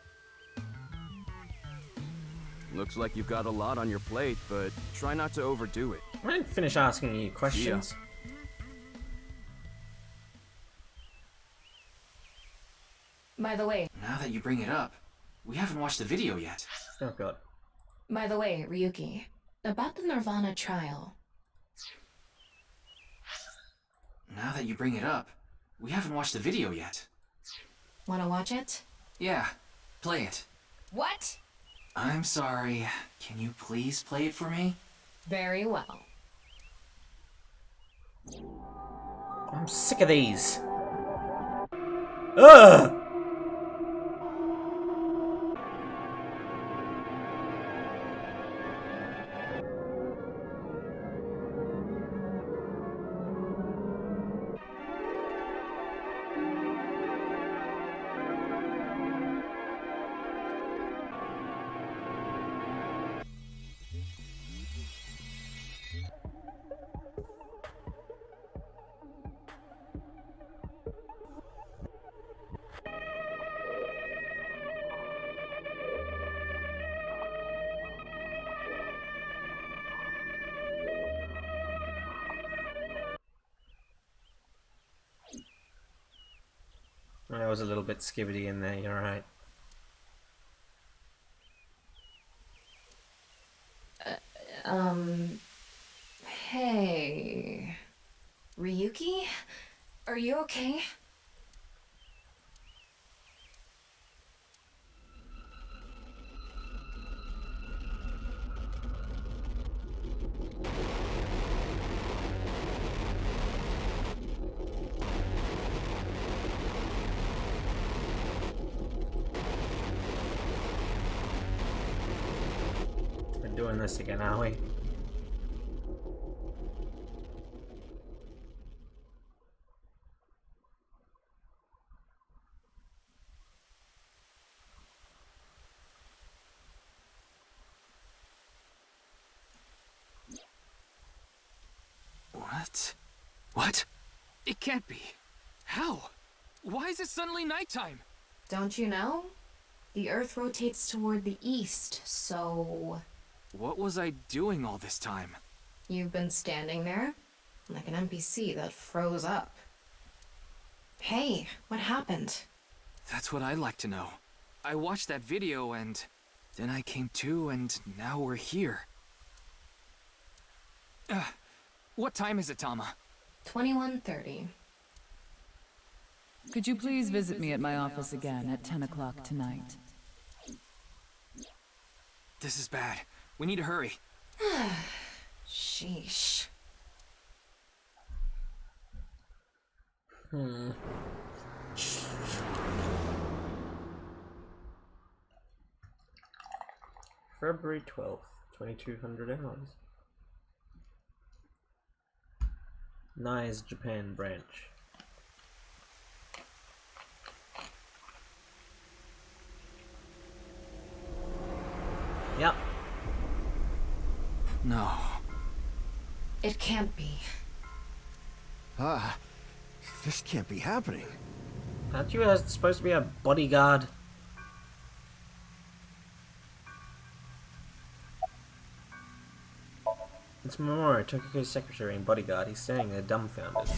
Looks like you've got a lot on your plate, but try not to overdo it. I didn't finish asking you questions. By the way, Now that you bring it up, we haven't watched the video yet. Oh god. Ryuki, about the nirvanA trial. Now that you bring it up, we haven't watched the video yet. Wanna watch it? Yeah, play it. What? I'm sorry. Can you please play it for me? Very well. I'm sick of these. Ugh! I was a little bit skibbity in there, you're right. Hey... Ryuki? Are you okay? We're doing this again, are we? What? What? It can't be. How? Why is it suddenly nighttime? Don't you know? The Earth rotates toward the east, so... What was I doing all this time? You've been standing there, like an NPC that froze up. Hey, what happened? That's what I'd like to know. I watched that video and... then I came to and now we're here. What time is it, Tama? 21:30. Could you please visit me at my office again at 10 o'clock tonight? This is bad. We need to hurry. Sheesh. February 12th, 2200 hours. Nye's Japan branch. Yep. No. It can't be. This can't be happening. Aren't you supposed to be a bodyguard? It's Mamoru, Tokiko's secretary and bodyguard. He's standing there dumbfounded.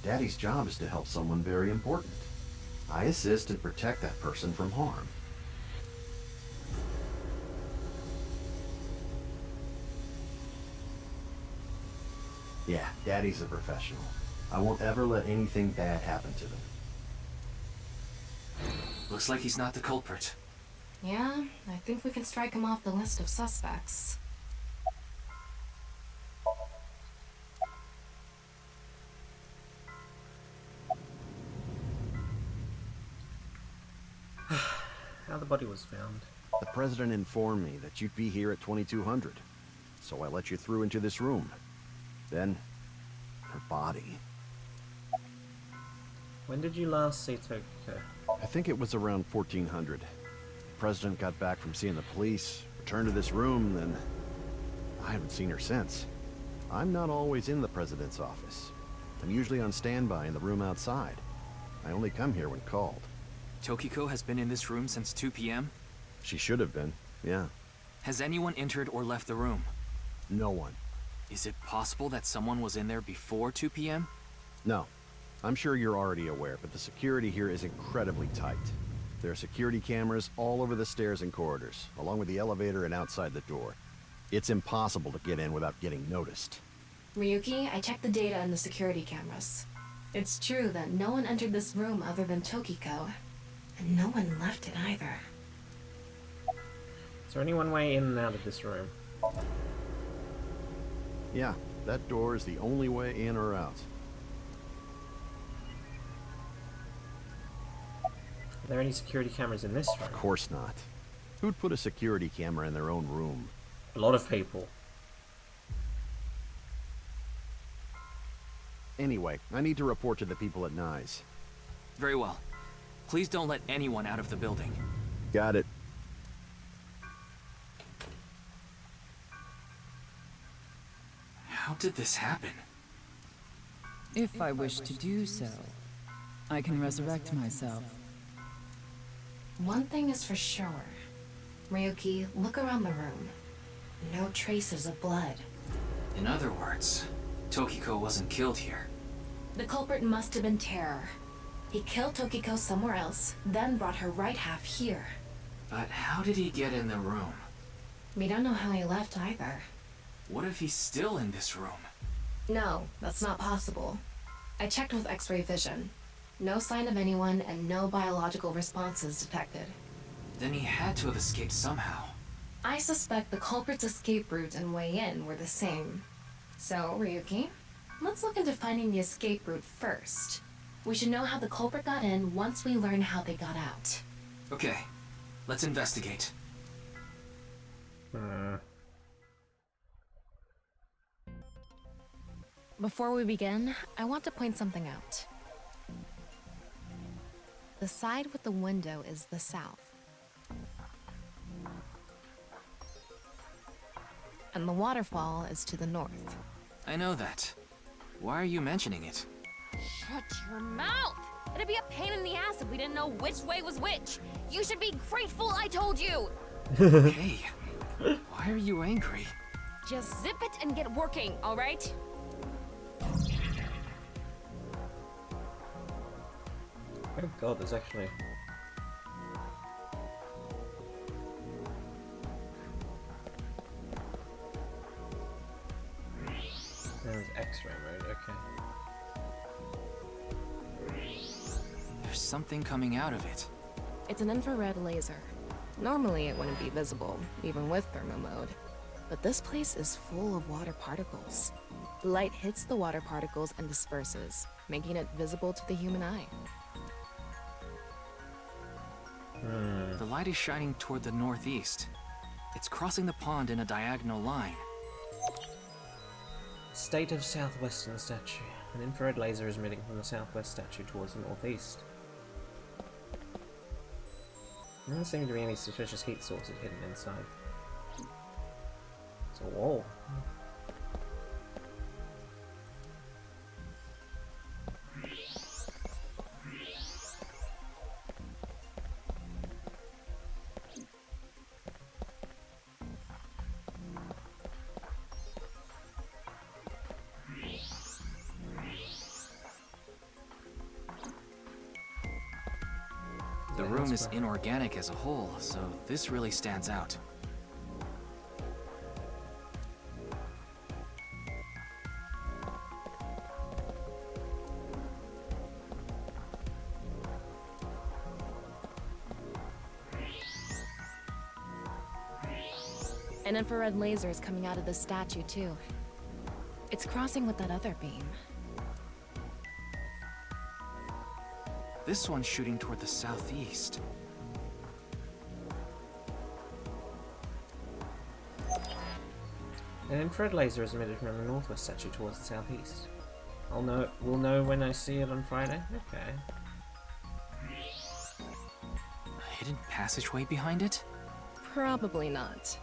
Daddy's job is to help someone very important. I assist and protect that person from harm. Yeah, Daddy's a professional. I won't ever let anything bad happen to them. Looks like he's not the culprit. Yeah, I think we can strike him off the list of suspects. How the body was found. The president informed me that you'd be here at 2200, so I let you through into this room. Then, her body. When did you last see Tokiko? I think it was around 1400. The president got back from seeing the police, returned to this room, then I haven't seen her since. I'm not always in the president's office. I'm usually on standby in the room outside. I only come here when called. Tokiko has been in this room since 2 p.m.? She should have been, yeah. Has anyone entered or left the room? No one. Is it possible that someone was in there before 2 p.m.? No. I'm sure you're already aware, but the security here is incredibly tight. There are security cameras all over the stairs and corridors, along with the elevator and outside the door. It's impossible to get in without getting noticed. Ryuki, I checked the data in the security cameras. It's true that no one entered this room other than Tokiko, and no one left it either. Is there any one way in and out of this room? Yeah, that door is the only way in or out. Are there any security cameras in this room? Of course not. Who'd put a security camera in their own room? A lot of people. Anyway, I need to report to the people at Nye's. Very well. Please don't let anyone out of the building. Got it. How did this happen? If I wish to do so, I can resurrect myself. One thing is for sure. Ryuki, look around the room. No traces of blood. In other words, Tokiko wasn't killed here. The culprit must have been Terror. He killed Tokiko somewhere else, then brought her right half here. But how did he get in the room? We don't know how he left either. What if he's still in this room? No, that's not possible. I checked with X-ray vision. No sign of anyone and no biological responses detected. Then he had to have escaped somehow. I suspect the culprit's escape route and way in were the same. So, Ryuki, let's look into finding the escape route first. We should know how the culprit got in once we learn how they got out. Okay, let's investigate. Before we begin, I want to point something out. The side with the window is the south. And the waterfall is to the north. I know that. Why are you mentioning it? Shut your mouth! It'd be a pain in the ass if we didn't know which way was which. You should be grateful I told you. Hey, why are you angry? Just zip it and get working, all right? Oh god, there's actually... There's X-ray mode, okay. There's something coming out of it. It's an infrared laser. Normally it wouldn't be visible, even with thermo mode. But this place is full of water particles. The light hits the water particles and disperses, making it visible to the human eye. The light is shining toward the northeast. It's crossing the pond in a diagonal line. State of southwestern statue. An infrared laser is emitting from the southwest statue towards the northeast. There doesn't seem to be any suspicious heat sources hidden inside. It's a wall. The room is inorganic as a whole, so this really stands out. An infrared laser is coming out of the statue, too. It's crossing with that other beam. This one's shooting toward the southeast. An infrared laser is emitted from the northwest statue towards the southeast. We'll know when I see it on Friday? Okay. A hidden passageway behind it? Probably not.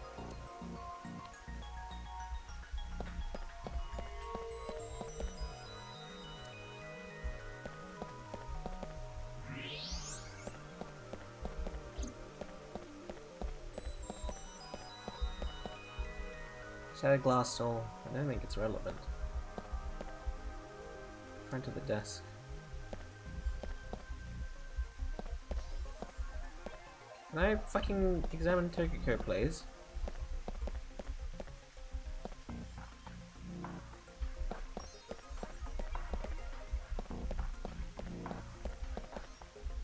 Shattered glass door. I don't think it's relevant. Front of the desk. Can I fucking examine Tokiko, please?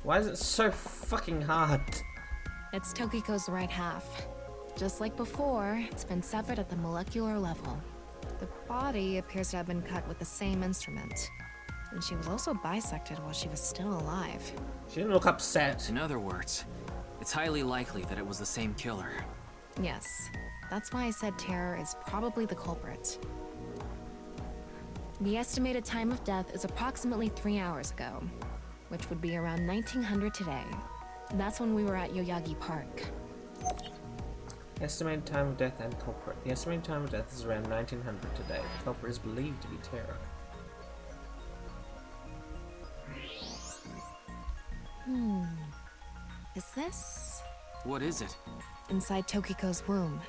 Why is it so fucking hard? It's Tokiko's right half. Just like before, it's been severed at the molecular level. The body appears to have been cut with the same instrument. And she was also bisected while she was still alive. She didn't look upset. In other words, it's highly likely that it was the same killer. Yes, that's why I said Terror is probably the culprit. The estimated time of death is approximately 3 hours ago, which would be around 1900 today. That's when we were at Yoyagi Park. Estimated time of death and culprit. The estimated time of death is around 1900 today. The culprit is believed to be Terror. Is this? What is it? Inside Tokiko's womb.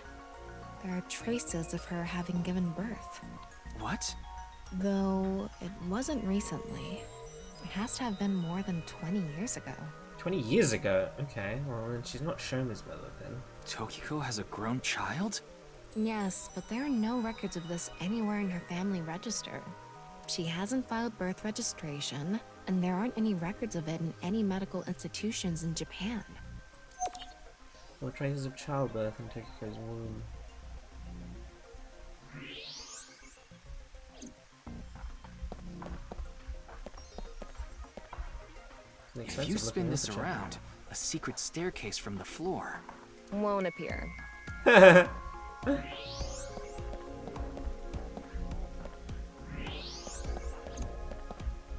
There are traces of her having given birth. What? Though it wasn't recently. It has to have been more than 20 years ago. 20 years ago? Okay, well then she's not Shoma's mother then. Tokiko has a grown child? Yes, but there are no records of this anywhere in her family register. She hasn't filed birth registration, and there aren't any records of it in any medical institutions in Japan. No traces of childbirth in Tokiko's womb. If you spin this around, a secret staircase from the floor won't appear.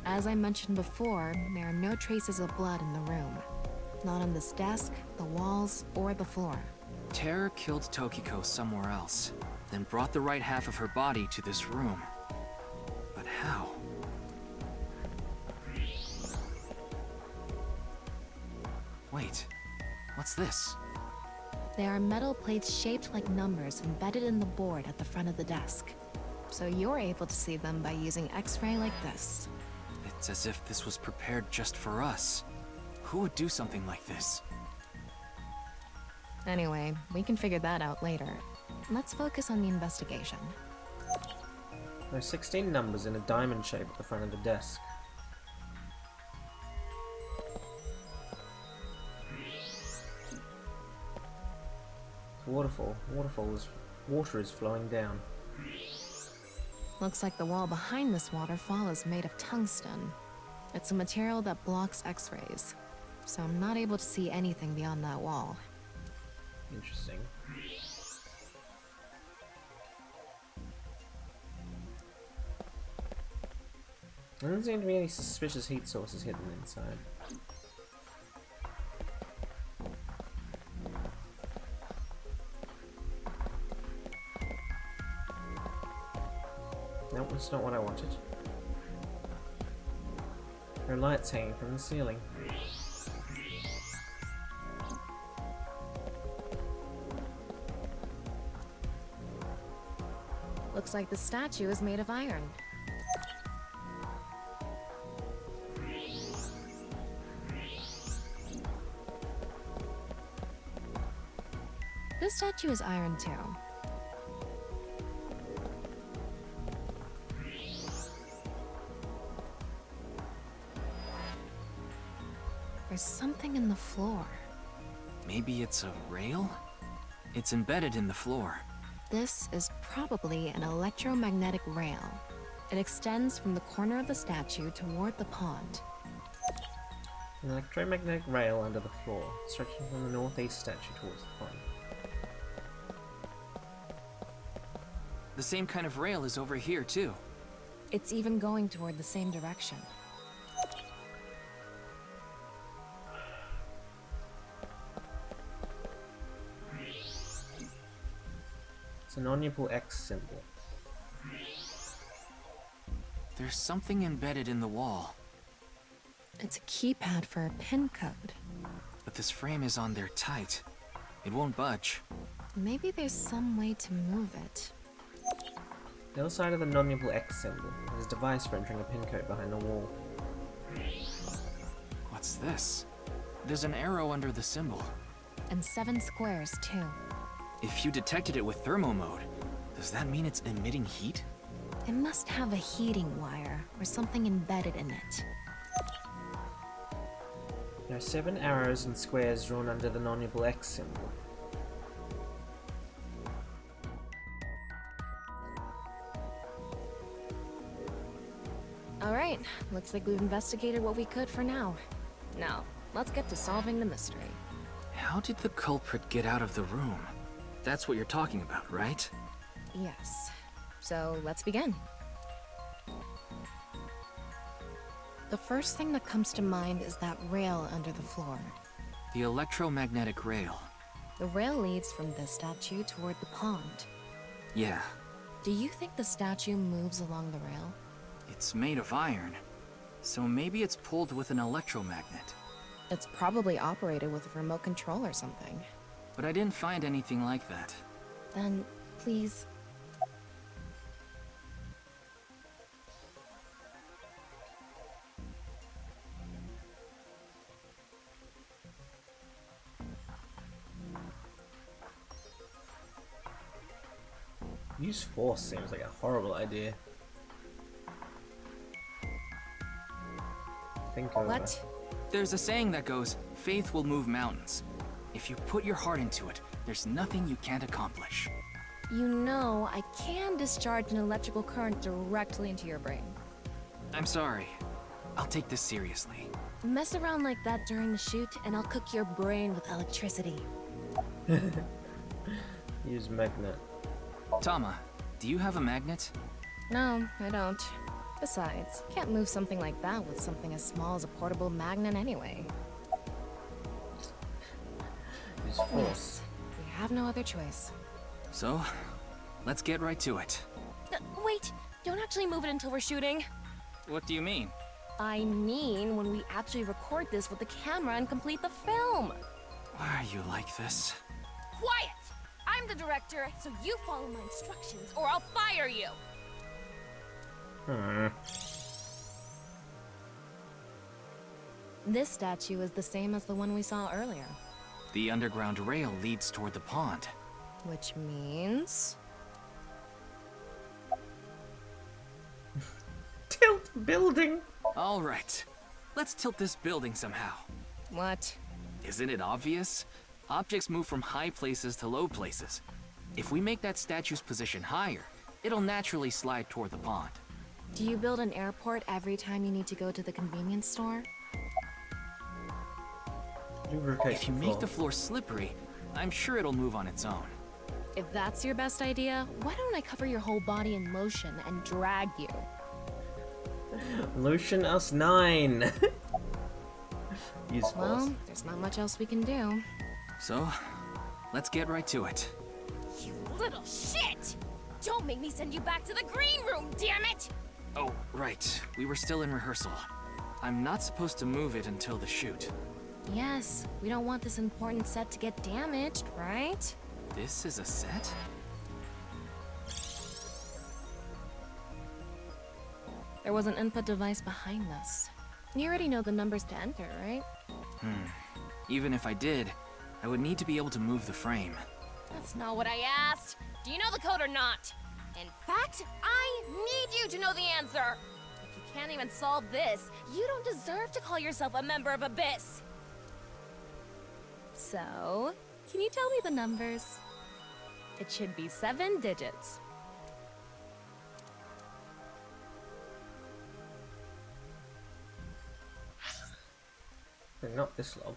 As I mentioned before, there are no traces of blood in the room. Not on this desk, the walls, or the floor. Terror killed Tokiko somewhere else, then brought the right half of her body to this room. But how? Wait, what's this? There are metal plates shaped like numbers embedded in the board at the front of the desk. So you're able to see them by using X-ray like this. It's as if this was prepared just for us. Who would do something like this? Anyway, we can figure that out later. Let's focus on the investigation. There are 16 numbers in a diamond shape at the front of the desk. Waterfall. Water is flowing down. Looks like the wall behind this waterfall is made of tungsten. It's a material that blocks X-rays, so I'm not able to see anything beyond that wall. Interesting. There doesn't seem to be any suspicious heat sources hidden inside. Nope, that's not what I wanted. There are lights hanging from the ceiling. Looks like the statue is made of iron. This statue is iron too. There's something in the floor. Maybe it's a rail? It's embedded in the floor. This is probably an electromagnetic rail. It extends from the corner of the statue toward the pond. An electromagnetic rail under the floor, stretching from the northeast statue towards the pond. The same kind of rail is over here, too. It's even going toward the same direction. It's an oniable X symbol. There's something embedded in the wall. It's a keypad for a pin code. But this frame is on there tight. It won't budge. Maybe there's some way to move it. The other side of the non-nuable X symbol is a device for entering a pin code behind the wall. What's this? There's an arrow under the symbol. And 7 squares, too. If you detected it with thermo mode, does that mean it's emitting heat? It must have a heating wire or something embedded in it. There are 7 arrows and squares drawn under the non-nuable X symbol. Alright, looks like we've investigated what we could for now. Now, let's get to solving the mystery. How did the culprit get out of the room? That's what you're talking about, right? Yes. So, let's begin. The first thing that comes to mind is that rail under the floor. The electromagnetic rail. The rail leads from this statue toward the pond. Yeah. Do you think the statue moves along the rail? It's made of iron, so maybe it's pulled with an electromagnet. It's probably operated with a remote control or something. But I didn't find anything like that. Then, please... Use force seems like a horrible idea. Think over. What? There's a saying that goes, faith will move mountains. If you put your heart into it, there's nothing you can't accomplish. You know, I can discharge an electrical current directly into your brain. I'm sorry. I'll take this seriously. Mess around like that during the shoot, and I'll cook your brain with electricity. Use magnet. Tama, do you have a magnet? No, I don't. Besides, can't move something like that with something as small as a portable magnet anyway. Use force. Yes, we have no other choice. So, let's get right to it. Wait, don't actually move it until we're shooting. What do you mean? I mean when we actually record this with the camera and complete the film. Why are you like this? Quiet! I'm the director, so you follow my instructions or I'll fire you! This statue is the same as the one we saw earlier. The underground rail leads toward the pond. Which means... Tilt building! All right. Let's tilt this building somehow. What? Isn't it obvious? Objects move from high places to low places. If we make that statue's position higher, it'll naturally slide toward the pond. Do you build an airport every time you need to go to the convenience store? If you make the floor slippery, I'm sure it'll move on its own. If that's your best idea, why don't I cover your whole body in motion and drag you? Lucian us 9. Use force. Well, there's not much else we can do. So, let's get right to it. You little shit! Don't make me send you back to the green room, damn it! Oh, right. We were still in rehearsal. I'm not supposed to move it until the shoot. Yes, we don't want this important set to get damaged, right? This is a set? There was an input device behind this. You already know the numbers to enter, right? Even if I did, I would need to be able to move the frame. That's not what I asked. Do you know the code or not? In fact, I need you to know the answer. If you can't even solve this, you don't deserve to call yourself a member of Abyss. So, can you tell me the numbers? It should be 7 digits. But not this log.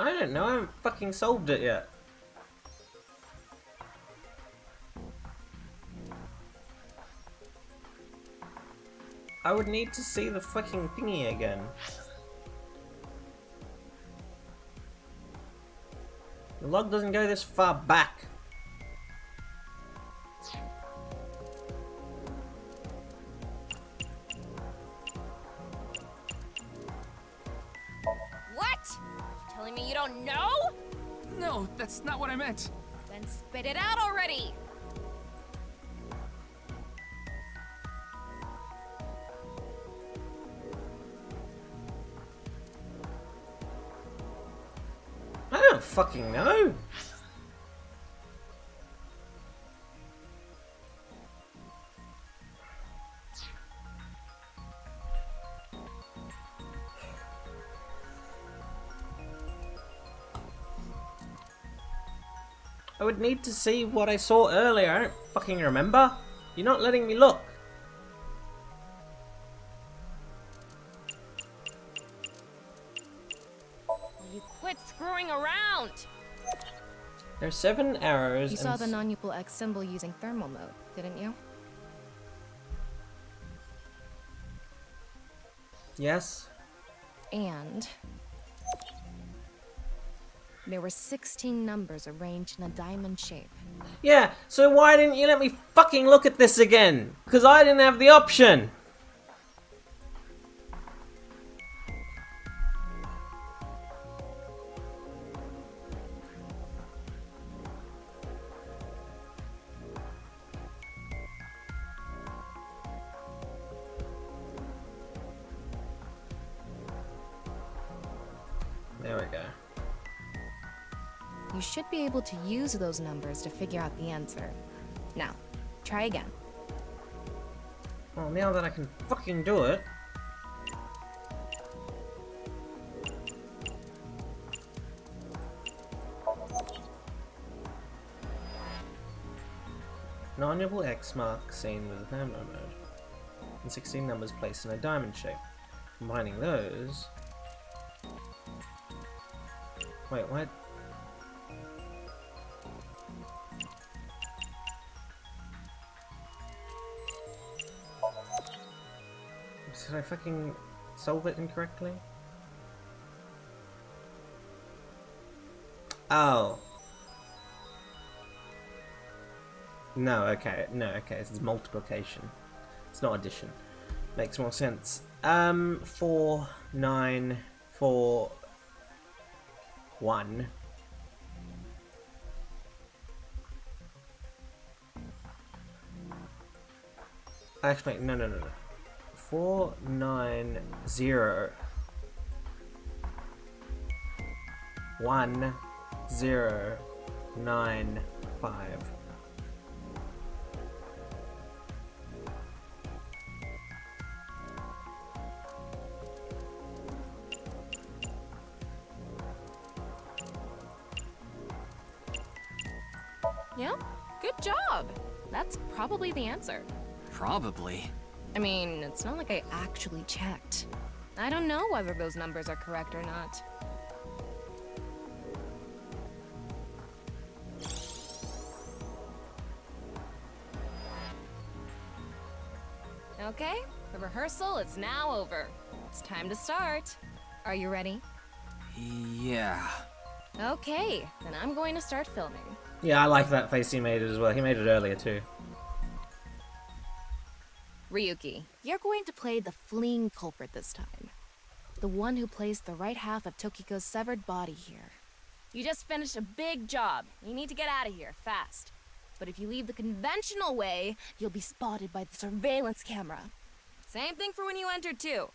I don't know, I haven't fucking solved it yet. I would need to see the fucking thingy again. The log doesn't go this far back. What? Telling me you don't know? No, that's not what I meant. Then spit it out already. I don't fucking know. I would need to see what I saw earlier. I don't fucking remember. You're not letting me look. You quit screwing around. There's 7 arrows. You saw the non-upal X symbol using thermal mode, didn't you? Yes. And there were 16 numbers arranged in a diamond shape. Yeah, so why didn't you let me fucking look at this again? Because I didn't have the option. There we go. You should be able to use those numbers to figure out the answer. Now, try again. Well, now that I can fucking do it. Non-numerable X mark seen with the thermo mode. And 16 numbers placed in a diamond shape. Combining those... Wait, what? Did I fucking solve it incorrectly? Oh. No, okay. No, okay. It's multiplication. It's not addition. Makes more sense. 4, 9, 4, 1. Actually, no. 4, 9, 0. 1, 0, 9, 5. Yeah, good job. That's probably the answer. Probably. I mean, it's not like I actually checked. I don't know whether those numbers are correct or not. Okay, the rehearsal is now over. It's time to start. Are you ready? Yeah. Okay, then I'm going to start filming. Yeah, I like that face he made it as well. He made it earlier too. Ryuki, you're going to play the fleeing culprit this time. The one who placed the right half of Tokiko's severed body here. You just finished a big job. You need to get out of here, fast. But if you leave the conventional way, you'll be spotted by the surveillance camera. Same thing for when you entered, too.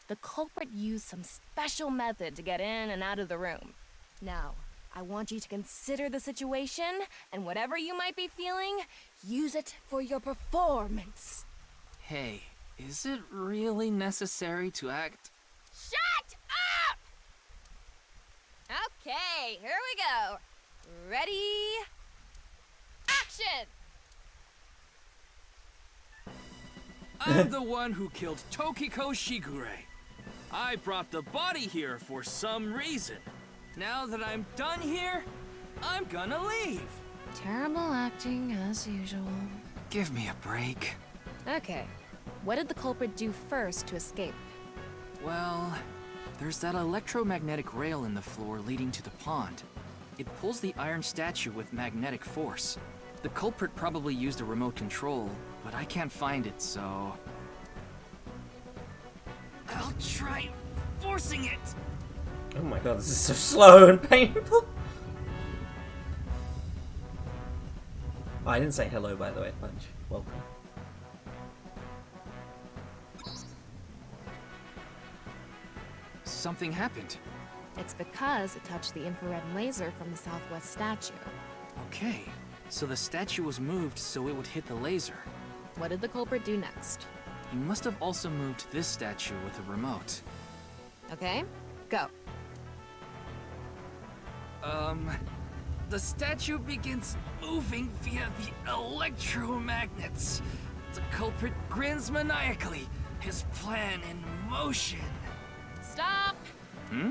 The culprit used some special method to get in and out of the room. Now, I want you to consider the situation, and whatever you might be feeling, use it for your performance. Hey, is it really necessary to act? Shut up! Okay, here we go. Ready? Action! I'm the one who killed Tokiko Shigure. I brought the body here for some reason. Now that I'm done here, I'm gonna leave. Terrible acting, as usual. Give me a break. Okay, what did the culprit do first to escape? Well, there's that electromagnetic rail in the floor leading to the pond. It pulls the iron statue with magnetic force. The culprit probably used a remote control, but I can't find it, so... I'll try forcing it! Oh my god, this is so slow and painful. Oh, I didn't say hello, by the way, Punch. Welcome. Something happened. It's because it touched the infrared laser from the southwest statue. Okay, so the statue was moved so it would hit the laser. What did the culprit do next? He must have also moved this statue with a remote. Okay, go. The statue begins moving via the electromagnets. The culprit grins maniacally, his plan in motion. Stop! Hmm?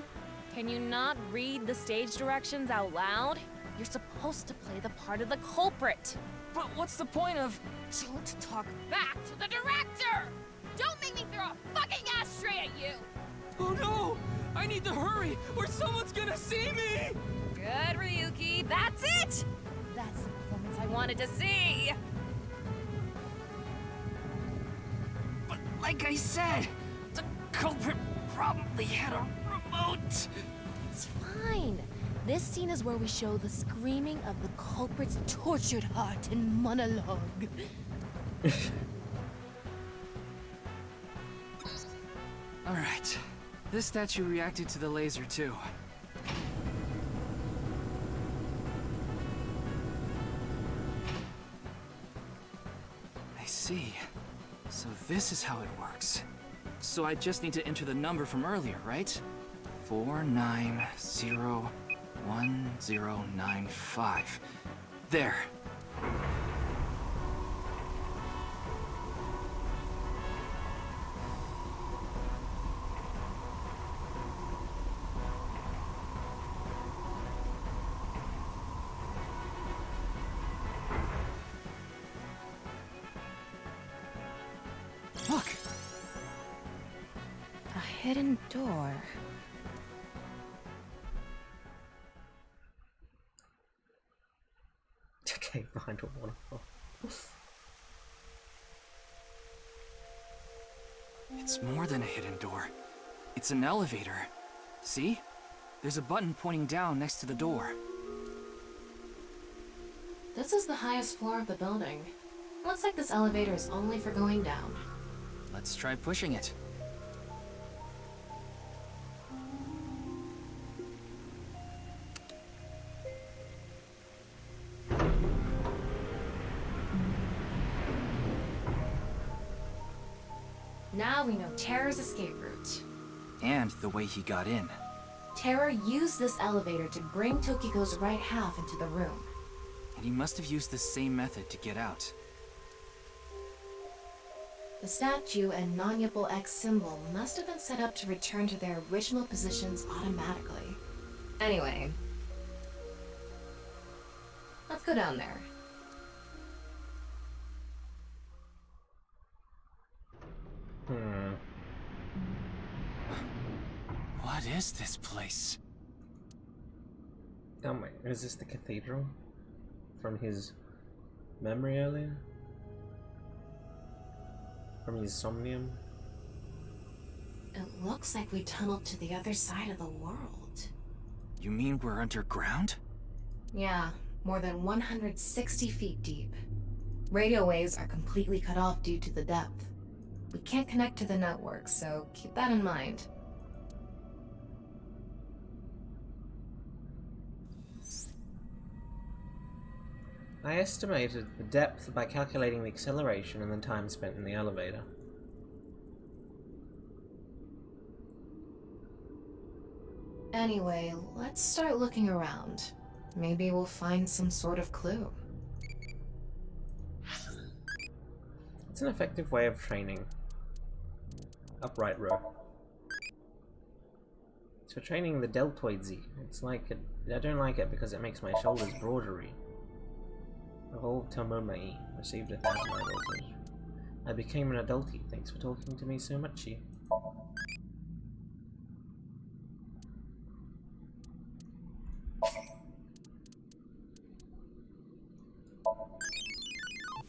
Can you not read the stage directions out loud? You're supposed to play the part of the culprit. But what's the point of... Don't talk back to the director! Don't make me throw a fucking ashtray at you! Oh no! I need to hurry, or someone's gonna see me! Good, Ryuki. That's it! That's the performance I wanted to see! But like I said, the culprit probably had a remote. It's fine. This scene is where we show the screaming of the culprit's tortured heart in monologue. Alright. This statue reacted to the laser too. So this is how it works. So I just need to enter the number from earlier, right? 4901095. There. Look! A hidden door. Okay, behind a waterfall. It's more than a hidden door. It's an elevator. See? There's a button pointing down next to the door. This is the highest floor of the building. Looks like this elevator is only for going down. Let's try pushing it. Now we know Terror's escape route. And the way he got in. Terror used this elevator to bring Tokiko's right half into the room. And he must have used the same method to get out. The statue and non-Yipple X symbol must have been set up to return to their original positions automatically. Anyway, let's go down there. What is this place? Oh my, is this the cathedral? From his memory earlier? From his Somnium? It looks like we tunneled to the other side of the world. You mean we're underground? Yeah, more than 160 feet deep. Radio waves are completely cut off due to the depth. We can't connect to the network, so keep that in mind. I estimated the depth by calculating the acceleration and the time spent in the elevator. Anyway, let's start looking around. Maybe we'll find some sort of clue. It's an effective way of training. Upright row. So training the deltoid Z. It's like I don't like it because it makes my shoulders broadery. Evolved Tomomei. Received 1,000 eyeballs. I became an adulty. Thanks for talking to me so muchy.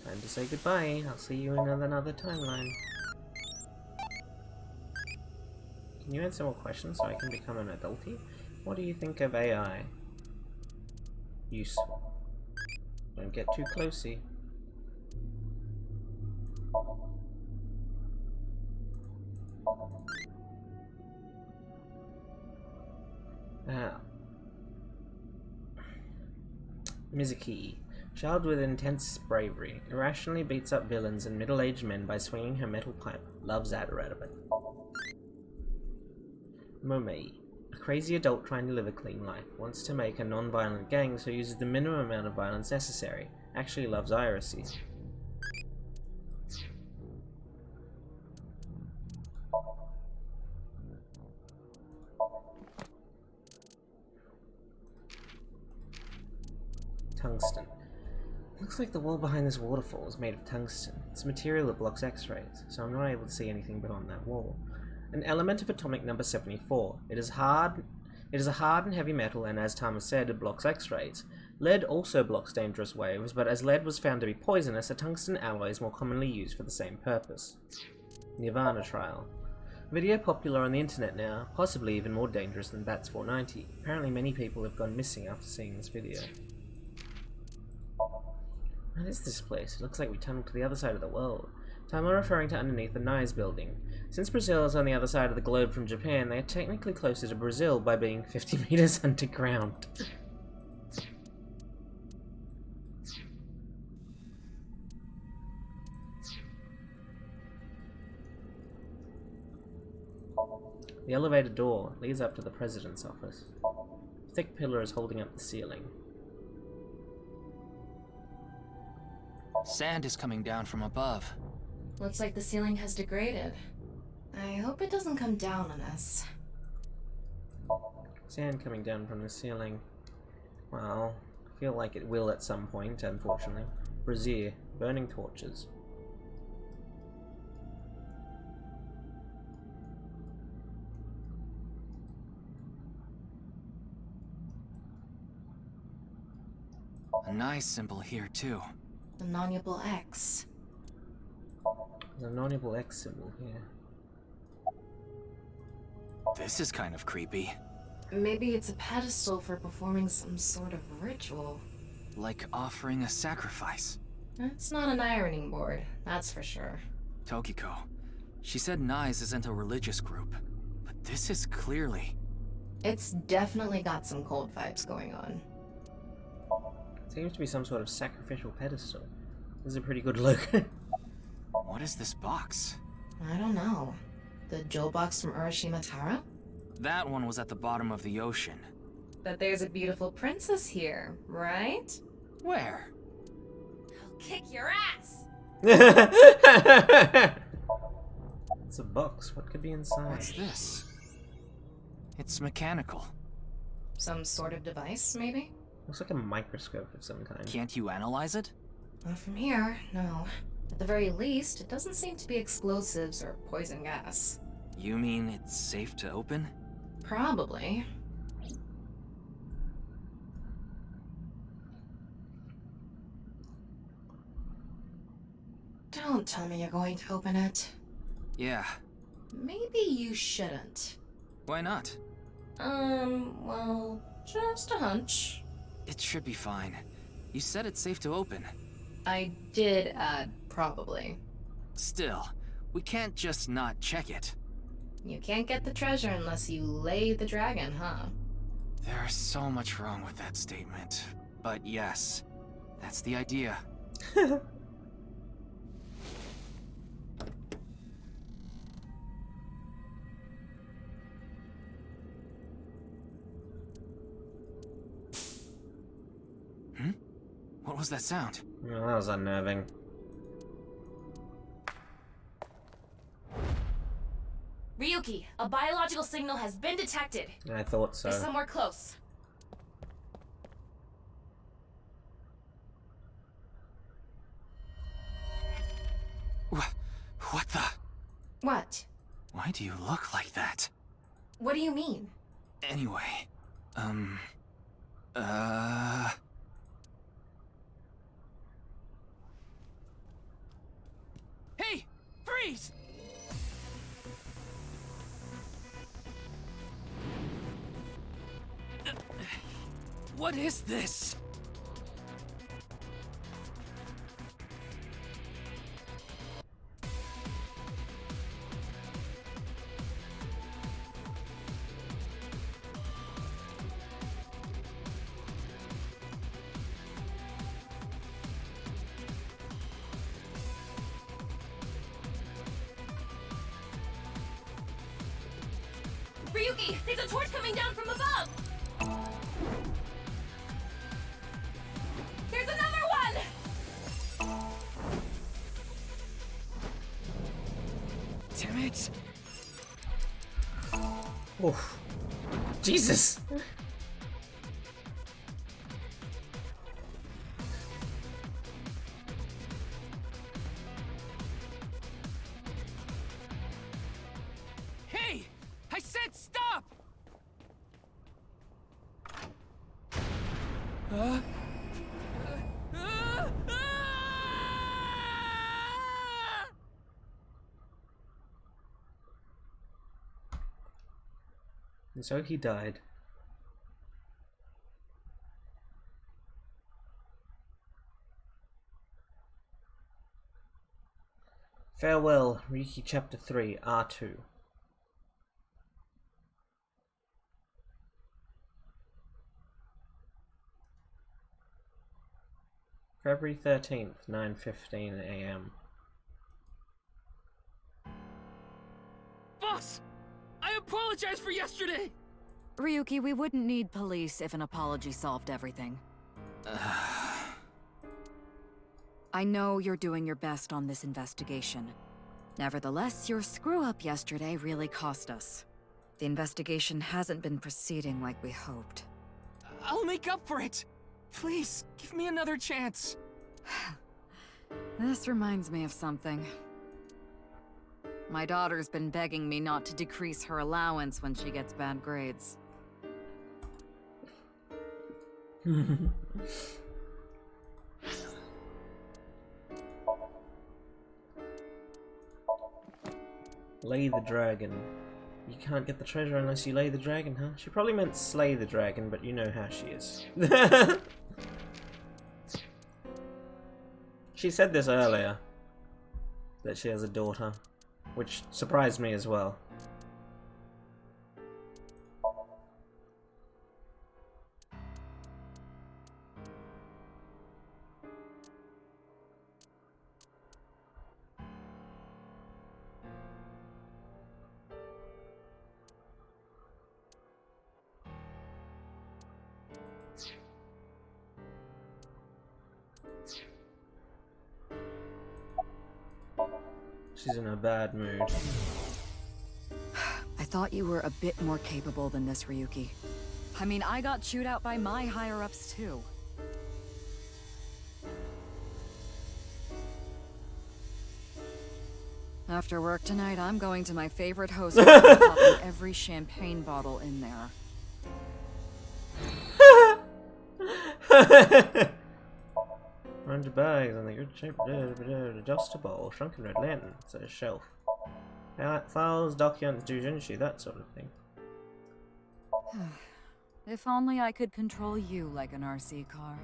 Time to say goodbye. I'll see you in another timeline. Can you answer more questions so I can become an adulty? What do you think of AI? Useful. Don't get too closey. Mizuki. Child with intense bravery. Irrationally beats up villains and middle-aged men by swinging her metal pipe. Loves Adarabin. Momei. A crazy adult trying to live a clean life. Wants to make a non-violent gang, so uses the minimum amount of violence necessary. Actually loves Irisy. Tungsten. Looks like the wall behind this waterfall is made of tungsten. It's a material that blocks X-rays, so I'm not able to see anything beyond that wall. An element of atomic number 74. It is a hard and heavy metal, and as Tama said, it blocks X-rays. Lead also blocks dangerous waves, but as lead was found to be poisonous, a tungsten alloy is more commonly used for the same purpose. nirvanA trial. Video popular on the internet now, possibly even more dangerous than Bats 490. Apparently many people have gone missing after seeing this video. What is this place? It looks like we tunneled to the other side of the world. Tama referring to underneath the Nye's building. Since Brazil is on the other side of the globe from Japan, they are technically closer to Brazil by being 50 meters underground. The elevator door leads up to the president's office. A thick pillar is holding up the ceiling. Sand is coming down from above. Looks like the ceiling has degraded. I hope it doesn't come down on us. Sand coming down from the ceiling. Well, I feel like it will at some point, unfortunately. Brazier, burning torches. A nice symbol here, too. The non-nuable X. There's a non-nuable X symbol here. This is kind of creepy. Maybe it's a pedestal for performing some sort of ritual. Like offering a sacrifice. It's not an ironing board, that's for sure. Tokiko. She said Nyes isn't a religious group. But this is clearly... It's definitely got some cold vibes going on. Seems to be some sort of sacrificial pedestal. This is a pretty good look. What is this box? I don't know. The jewel box from Urashima Tara? That one was at the bottom of the ocean. But there's a beautiful princess here, right? Where? I'll kick your ass! It's a box. What could be inside? What's this? It's mechanical. Some sort of device, maybe? Looks like a microscope of some kind. Can't you analyze it? Not from here, no. At the very least, it doesn't seem to be explosives or poison gas. You mean it's safe to open? Probably. Don't tell me you're going to open it. Yeah. Maybe you shouldn't. Why not? Well, just a hunch. It should be fine. You said it's safe to open. I did add probably. Still, we can't just not check it. You can't get the treasure unless you lay the dragon, huh? There's so much wrong with that statement. But yes, that's the idea. What was that sound? Oh, that was unnerving. Ryuki, a biological signal has been detected. I thought so. It's somewhere close. What the? What? Why do you look like that? What do you mean? Anyway, Hey! Freeze! What is this? Ryuki, there's a torch coming down from above! There's another one! Damn it! Oof. Jesus! Hey! I said stop! And so he died. Farewell, Ryuki Chapter 3, R2. February 13th, 9:15 AM. Boss! I apologize for yesterday! Ryuki, we wouldn't need police if an apology solved everything. I know you're doing your best on this investigation. Nevertheless, your screw-up yesterday really cost us. The investigation hasn't been proceeding like we hoped. I'll make up for it! Please, give me another chance. This reminds me of something. My daughter's been begging me not to decrease her allowance when she gets bad grades. Lay the dragon. You can't get the treasure unless you lay the dragon, huh? She probably meant slay the dragon, but you know how she is. She said this earlier, that she has a daughter, which surprised me as well. She's in a bad mood. I thought you were a bit more capable than this, Ryuki. I mean, I got chewed out by my higher-ups, too. After work tonight, I'm going to my favorite host and popping every champagne bottle in there. 100 bags on the good shape, adjustable, shrunken red lantern, says a shelf. Files, documents, doujinshi, that sort of thing. If only I could control you like an RC car.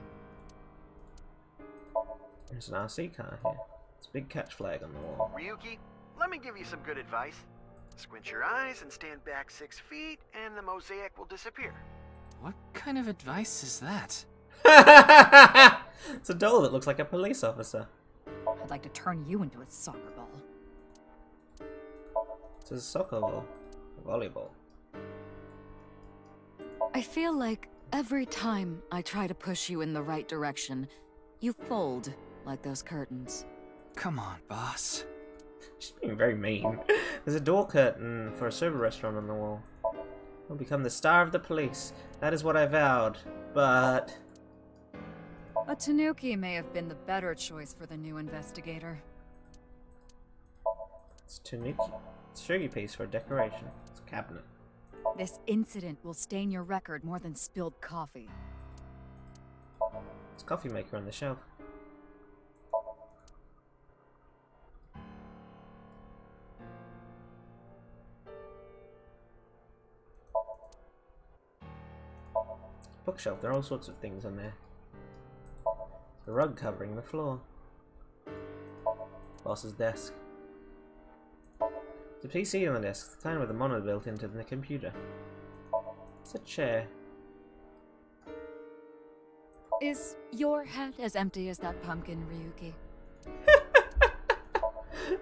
There's an RC car here. It's a big catch flag on the wall. Ryuki, let me give you some good advice. Squint your eyes and stand back 6 feet, and the mosaic will disappear. What kind of advice is that? It's a doll that looks like a police officer. I'd like to turn you into a soccer ball. It's a soccer ball. A volleyball. I feel like every time I try to push you in the right direction, you fold like those curtains. Come on, boss. She's being very mean. There's a door curtain for a soba restaurant on the wall. I'll become the star of the police. That is what I vowed. But... a tanuki may have been the better choice for the new investigator. It's tanuki. It's a sugar piece for a decoration. It's a cabinet. This incident will stain your record more than spilled coffee. It's a coffee maker on the shelf. Bookshelf, there are all sorts of things on there. The rug covering the floor. Boss's desk. The PC on the desk, the kind with a monitor built into the computer. It's a chair. Is your head as empty as that pumpkin, Ryuki?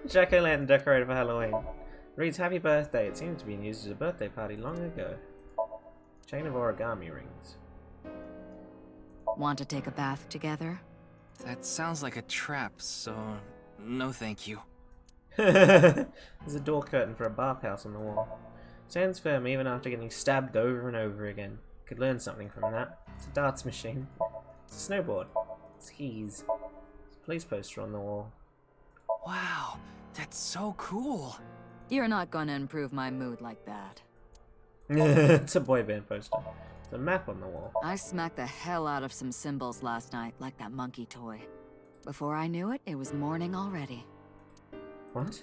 Jack-o'-lantern decorated for Halloween. Reads happy birthday. It seems to be used as a birthday party long ago. Chain of origami rings. Want to take a bath together? That sounds like a trap, so no thank you. There's a door curtain for a bathhouse on the wall. Stands firm even after getting stabbed over and over again. Could learn something from that. It's a darts machine. It's a snowboard. It's keys. There's a police poster on the wall. Wow, that's so cool. You're not gonna improve my mood like that. It's a boy band poster. There's a map on the wall. I smacked the hell out of some symbols last night, like that monkey toy. Before I knew it, it was morning already. What?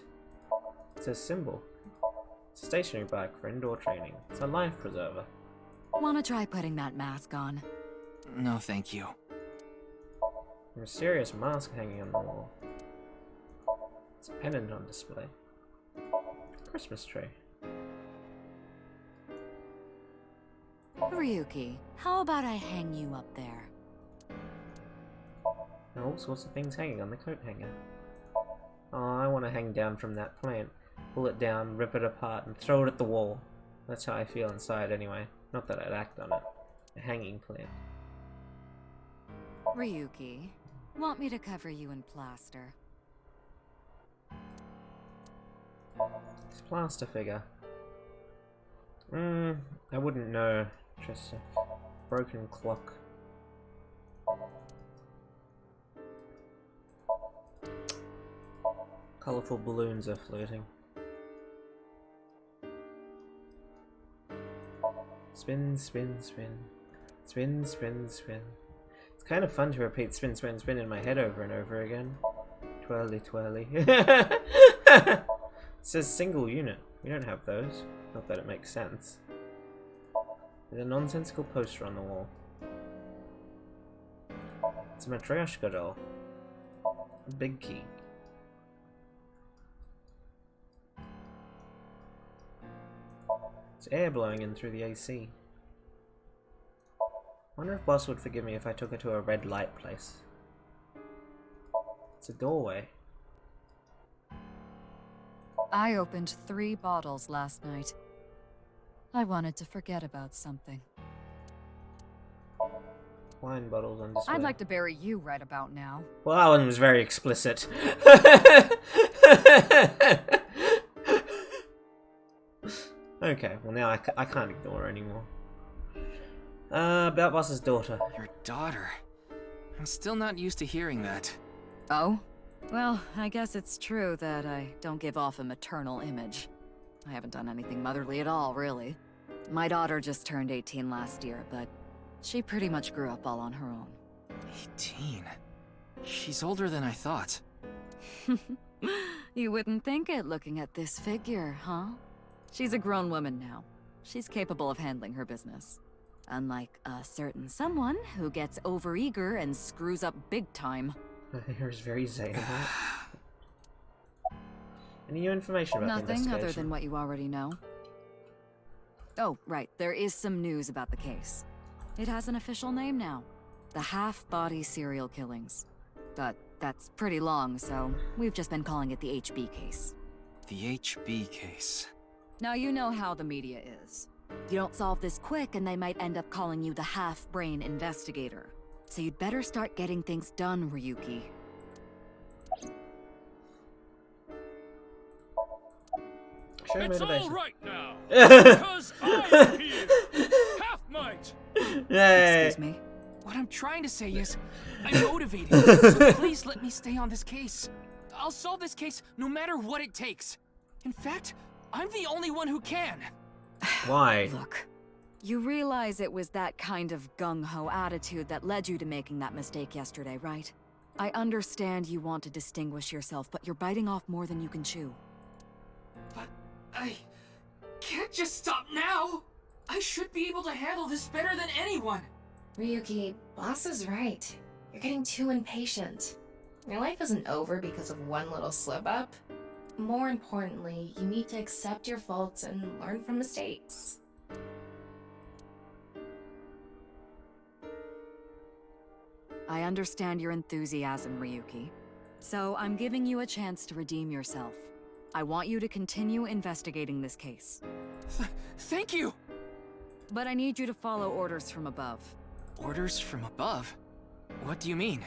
It says symbol. It's a stationary bike for indoor training. It's a life preserver. Wanna try putting that mask on? No, thank you. A mysterious mask hanging on the wall. It's a pendant on display. Christmas tree. Ryuki, how about I hang you up there? There are all sorts of things hanging on the coat hanger. Oh, I want to hang down from that plant. pull it down, rip it apart, and throw it at the wall. That's how I feel inside anyway. Not that I'd act on it. A hanging plant. Ryuki, want me to cover you in plaster? It's a plaster figure. I wouldn't know. Just a broken clock. Colourful balloons are floating. Spin, spin, spin. Spin, spin, spin. It's kind of fun to repeat spin, spin, spin in my head over and over again. Twirly, twirly. It says single unit. We don't have those. Not that it makes sense. There's a nonsensical poster on the wall. It's a Matryoshka doll. A big key. There's air blowing in through the AC. Wonder if Boss would forgive me if I took her to a red light place. It's a doorway. I opened 3 bottles last night. I wanted to forget about something. Wine bottles on display. I'd like to bury you right about now. Well, that one was very explicit. Okay, well now I can't ignore her anymore. About Boss's daughter. Your daughter? I'm still not used to hearing that. Oh? Well, I guess it's true that I don't give off a maternal image. I haven't done anything motherly at all, really. My daughter just turned 18 last year, but she pretty much grew up all on her own. 18? She's older than I thought. You wouldn't think it looking at this figure, huh? She's a grown woman now. She's capable of handling her business. Unlike a certain someone who gets overeager and screws up big time. Her hair is very zany. Any new information about the investigation? Nothing other than what you already know. Oh, right. There is some news about the case. It has an official name now. The half-body serial killings. But that's pretty long, so we've just been calling it the HB case. The HB case. Now you know how the media is. You don't solve this quick and they might end up calling you the half-brain investigator. So you'd better start getting things done, Ryuki. Show it's motivation. all right now, because I am here. Half might. Yay. Excuse me? What I'm trying to say is, I'm motivated, so please let me stay on this case. I'll solve this case no matter what it takes. In fact, I'm the only one who can. Why? Look, you realize it was that kind of gung-ho attitude that led you to making that mistake yesterday, right? I understand you want to distinguish yourself, but you're biting off more than you can chew. But I can't just stop now. I should be able to handle this better than anyone. Ryuki, Boss is right. You're getting too impatient. Your life isn't over because of one little slip-up. More importantly, you need to accept your faults and learn from mistakes. I understand your enthusiasm, Ryuki. So I'm giving you a chance to redeem yourself. I want you to continue investigating this case. Thank you! But I need you to follow orders from above. Orders from above? What do you mean?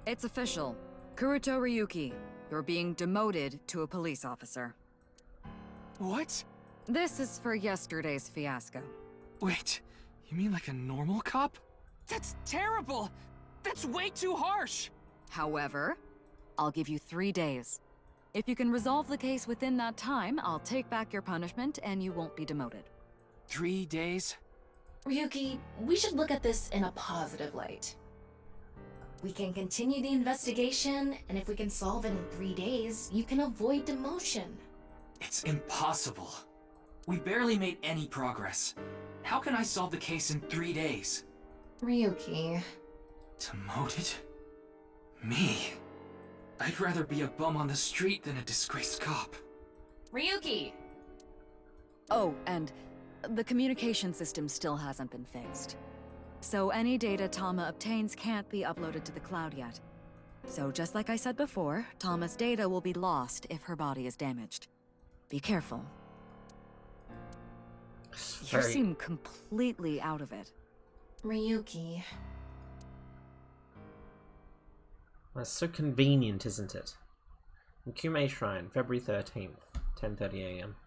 It's official. Kuruto Ryuki, you're being demoted to a police officer. What? This is for yesterday's fiasco. Wait, you mean like a normal cop? That's terrible! That's way too harsh! However, I'll give you 3 days. If you can resolve the case within that time, I'll take back your punishment and you won't be demoted. 3 days? Ryuki, we should look at this in a positive light. We can continue the investigation, and if we can solve it in 3 days, you can avoid demotion. It's impossible. We barely made any progress. How can I solve the case in 3 days? Ryuki. Demoted? Me? I'd rather be a bum on the street than a disgraced cop. Ryuki! Oh, and the communication system still hasn't been fixed. So any data Tama obtains can't be uploaded to the cloud yet. So just like I said before, Tama's data will be lost if her body is damaged. Be careful. It's You very- seem completely out of it. Ryuki. That's so convenient, isn't it? Kume Shrine, February 13th, 10:30 a.m.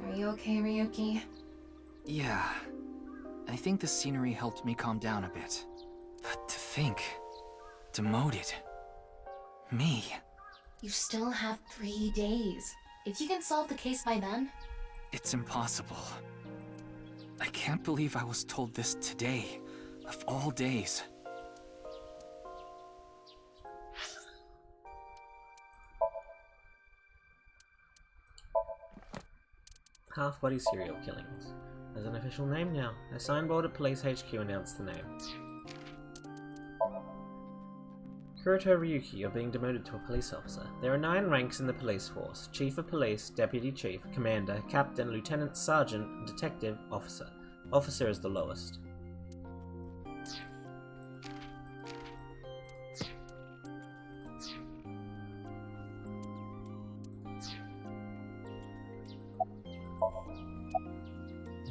Are you okay, Ryuki? Yeah. I think the scenery helped me calm down a bit. But to think... demoted... me... You still have 3 days. If you can solve the case by then... It's impossible. I can't believe I was told this today, of all days. Half-body serial killings. There's an official name now. A signboard at Police HQ announced the name. Kuroto Ryuki, you're being demoted to a police officer. There are 9 ranks in the police force. Chief of Police, Deputy Chief, Commander, Captain, Lieutenant, Sergeant, Detective, Officer. Officer is the lowest.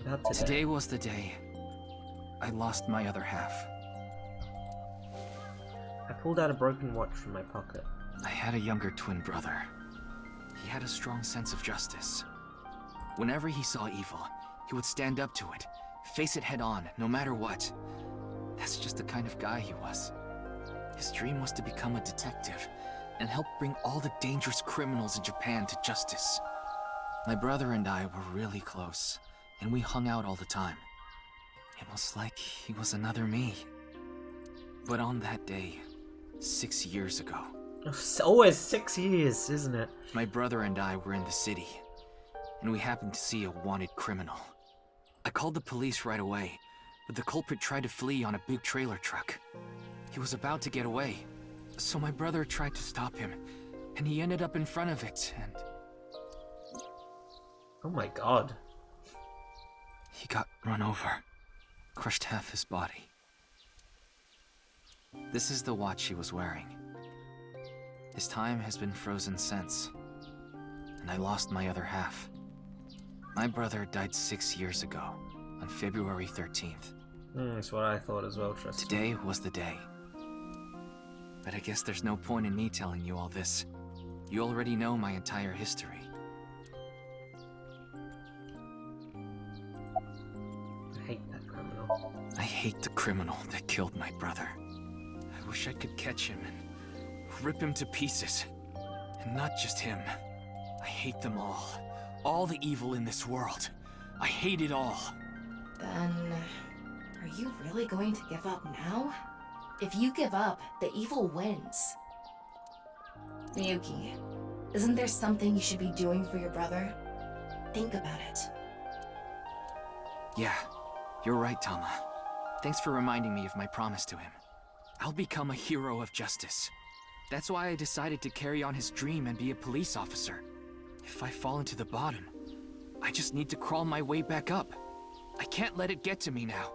About Today was the day I lost my other half. I pulled out a broken watch from my pocket. I had a younger twin brother. He had a strong sense of justice. Whenever he saw evil, he would stand up to it, face it head on, no matter what. That's just the kind of guy he was. His dream was to become a detective and help bring all the dangerous criminals in Japan to justice. My brother and I were really close, and we hung out all the time. It was like he was another me. But on that day, 6 years ago... It's always 6 years, isn't it? My brother and I were in the city, and we happened to see a wanted criminal. I called the police right away, but the culprit tried to flee on a big trailer truck. He was about to get away, so my brother tried to stop him, and he ended up in front of it, and... Oh my god. He got run over, crushed half his body. This is the watch he was wearing. His time has been frozen since, and I lost my other half. My brother died 6 years ago, on February 13th. That's what I thought as well, Tristan. Today was the day. But I guess there's no point in me telling you all this. You already know my entire history. I hate that criminal. I hate the criminal that killed my brother. I wish I could catch him and rip him to pieces. And not just him. I hate them all. All the evil in this world. I hate it all. Then... are you really going to give up now? If you give up, the evil wins. Ryuki, isn't there something you should be doing for your brother? Think about it. Yeah, you're right, Tama. Thanks for reminding me of my promise to him. I'll become a hero of justice. That's why I decided to carry on his dream and be a police officer. If I fall into the bottom, I just need to crawl my way back up. I can't let it get to me now.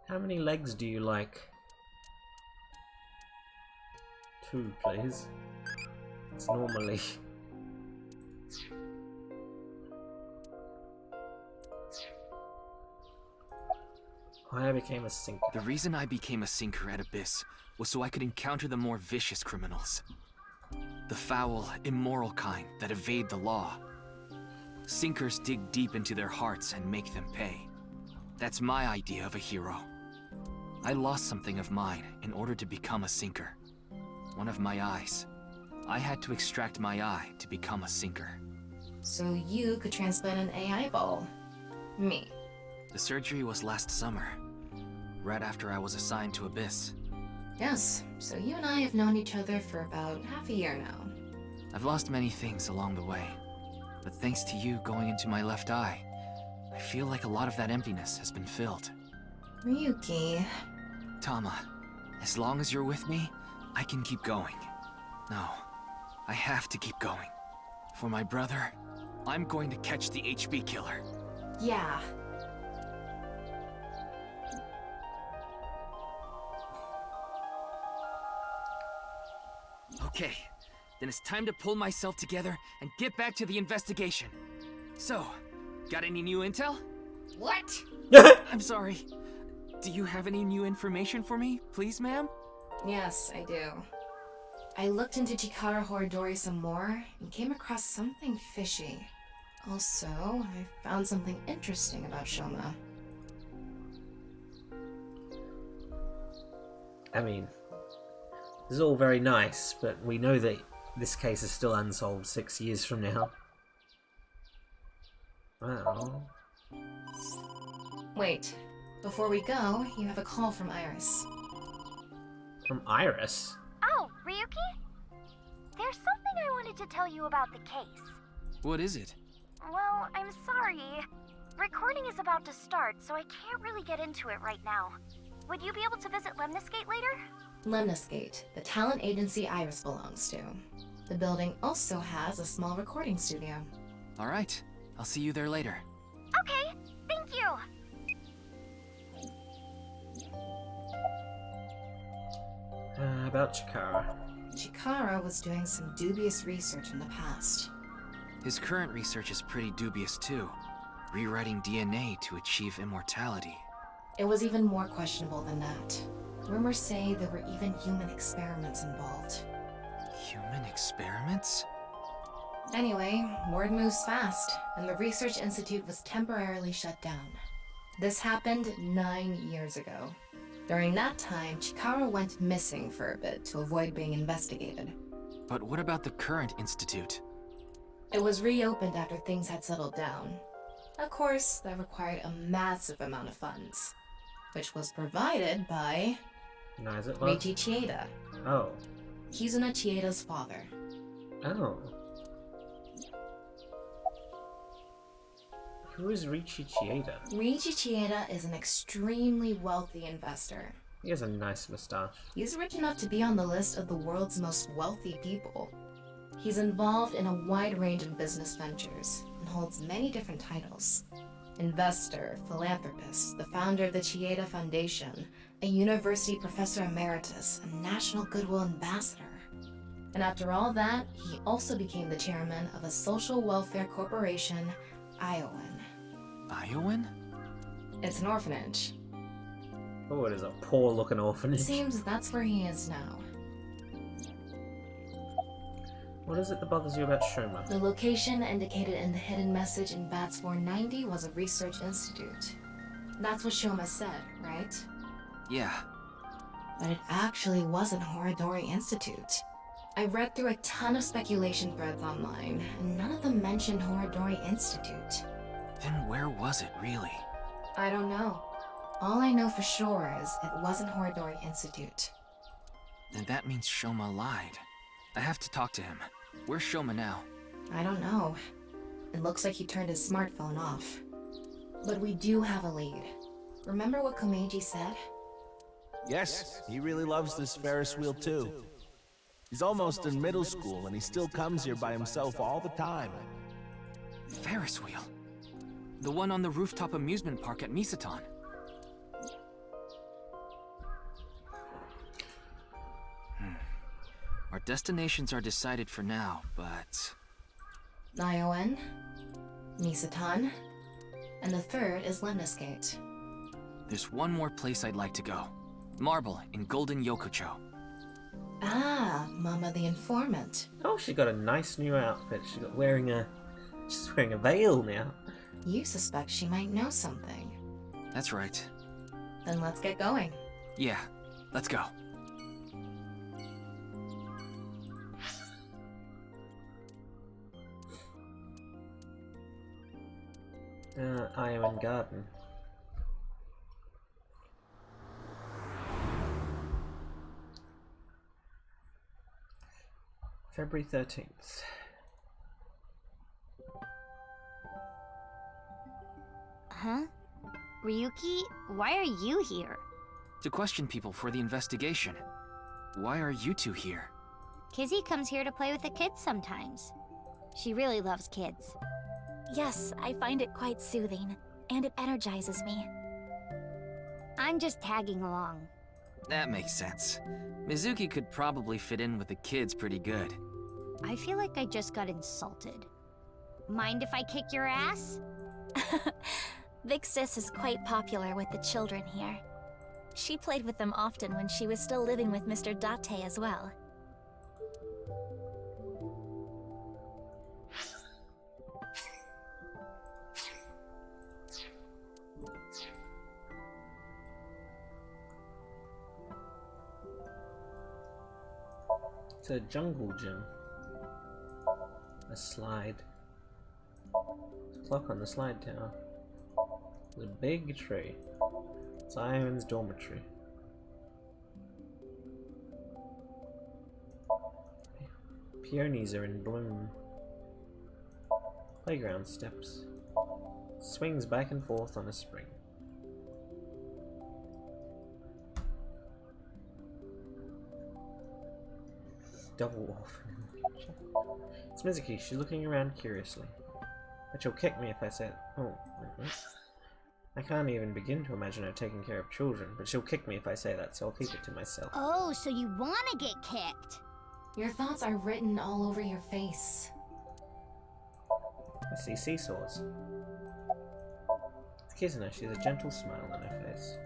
How many legs do you like? 2, please. It's normally... Why I became a sinker. The reason I became a sinker at Abyss was so I could encounter the more vicious criminals. The foul, immoral kind that evade the law. Sinkers dig deep into their hearts and make them pay. That's my idea of a hero. I lost something of mine in order to become a sinker. One of my eyes. I had to extract my eye to become a sinker. So you could transplant an AI ball. Me. The surgery was last summer, right after I was assigned to Abyss. Yes, so you and I have known each other for about half a year now. I've lost many things along the way, but thanks to you going into my left eye, I feel like a lot of that emptiness has been filled. Ryuki... Tama, as long as you're with me, I can keep going. No, I have to keep going. For my brother, I'm going to catch the HB killer. Yeah. Okay, then it's time to pull myself together and get back to the investigation. So, got any new intel? What? I'm sorry. Do you have any new information for me, please, ma'am? Yes, I do. I looked into Chikara Horidori some more and came across something fishy. Also, I found something interesting about Shoma. I mean, this is all very nice, but we know that this case is still unsolved 6 years from now. Wow. Wait, before we go, you have a call from Iris. From Iris? Oh, Ryuki? There's something I wanted to tell you about the case. What is it? Well, I'm sorry. Recording is about to start, so I can't really get into it right now. Would you be able to visit Lemniscate later? Lemniscate, the talent agency Iris belongs to. The building also has a small recording studio. All right, I'll see you there later. Okay, thank you. About Chikara. Chikara was doing some dubious research in the past. His current research is pretty dubious too. Rewriting DNA to achieve immortality. It was even more questionable than that. Rumors say there were even human experiments involved. Human experiments? Anyway, word moves fast, and the Research Institute was temporarily shut down. This happened 9 years ago. During that time, Chikara went missing for a bit to avoid being investigated. But what about the current institute? It was reopened after things had settled down. Of course, that required a massive amount of funds, which was provided by Reichi Chieda. Oh. Kizuna Chieda's father. Oh. Who is Reichi Chieda? Reichi Chieda is an extremely wealthy investor. He has a nice mustache. He's rich enough to be on the list of the world's most wealthy people. He's involved in a wide range of business ventures and holds many different titles. Investor, philanthropist, the founder of the Chieda Foundation, a university professor emeritus, and national goodwill ambassador. And after all that, he also became the chairman of a social welfare corporation, Iowan. Iowan? It's an orphanage. Oh, it is a poor-looking orphanage. Seems that's where he is now. What is it that bothers you about Shoma? The location indicated in the hidden message in Bats 490 was a research institute. That's what Shoma said, right? Yeah. But it actually wasn't Horidori Institute. I read through a ton of speculation threads online, and none of them mentioned Horidori Institute. Then where was it, really? I don't know. All I know for sure is it wasn't Horidori Institute. Then that means Shoma lied. I have to talk to him. Where's Shoma now? I don't know. It looks like he turned his smartphone off. But we do have a lead. Remember what Komeiji said? Yes, he really loves this Ferris wheel too. He's almost in middle school and he still comes here by himself all the time. Ferris wheel? The one on the rooftop amusement park at Misaton. Our destinations are decided for now, but... Iowan, Misaton, and the third is Lemniscate. There's one more place I'd like to go. Marble in Golden Yokocho. Ah, Mama the Informant. Oh, she got a nice new outfit. She's wearing a veil now. You suspect she might know something. That's right. Then let's get going. Yeah, let's go. Iowan Garden. February 13th. Huh? Ryuki, why are you here? To question people for the investigation. Why are you two here? Kizzy comes here to play with the kids sometimes. She really loves kids. Yes, I find it quite soothing, and it energizes me. I'm just tagging along. That makes sense. Mizuki could probably fit in with the kids pretty good. I feel like I just got insulted. Mind if I kick your ass? Big Sis is quite popular with the children here. She played with them often when she was still living with Mr. Date as well. It's a jungle gym. A slide. Clock on the slide tower. There's a big tree. It's Iron's dormitory. Peonies are in bloom. Playground steps. Swings back and forth on a spring. Double wolf. It's Mizuki. She's looking around curiously. But she'll kick me if I say... Oh, wait. I can't even begin to imagine her taking care of children, but she'll kick me if I say that, so I'll keep it to myself. Oh, so you wanna get kicked? Your thoughts are written all over your face. I see seesaws. It's Kizuna. She has a gentle smile on her face.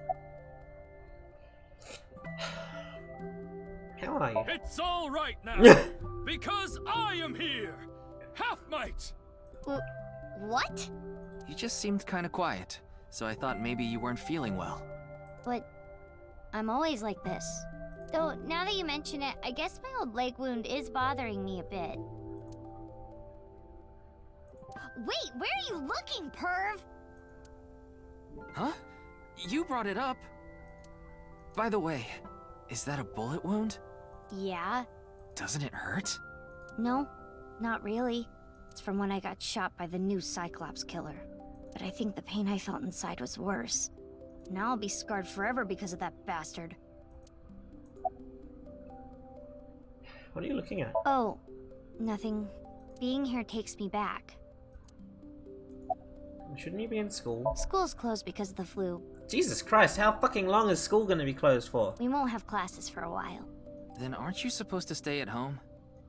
How are you? It's all right now, because I am here! Half-mite! What? You just seemed kind of quiet, so I thought maybe you weren't feeling well. But I'm always like this. Though, now that you mention it, I guess my old leg wound is bothering me a bit. Wait, where are you looking, perv? Huh? You brought it up. By the way, is that a bullet wound? Yeah. Doesn't it hurt? No, not really. It's from when I got shot by the new Cyclops killer. But I think the pain I felt inside was worse. Now I'll be scarred forever because of that bastard. What are you looking at? Oh, nothing. Being here takes me back. Shouldn't you be in school? School's closed because of the flu. Jesus Christ, how fucking long is school gonna be closed for? We won't have classes for a while. Then aren't you supposed to stay at home?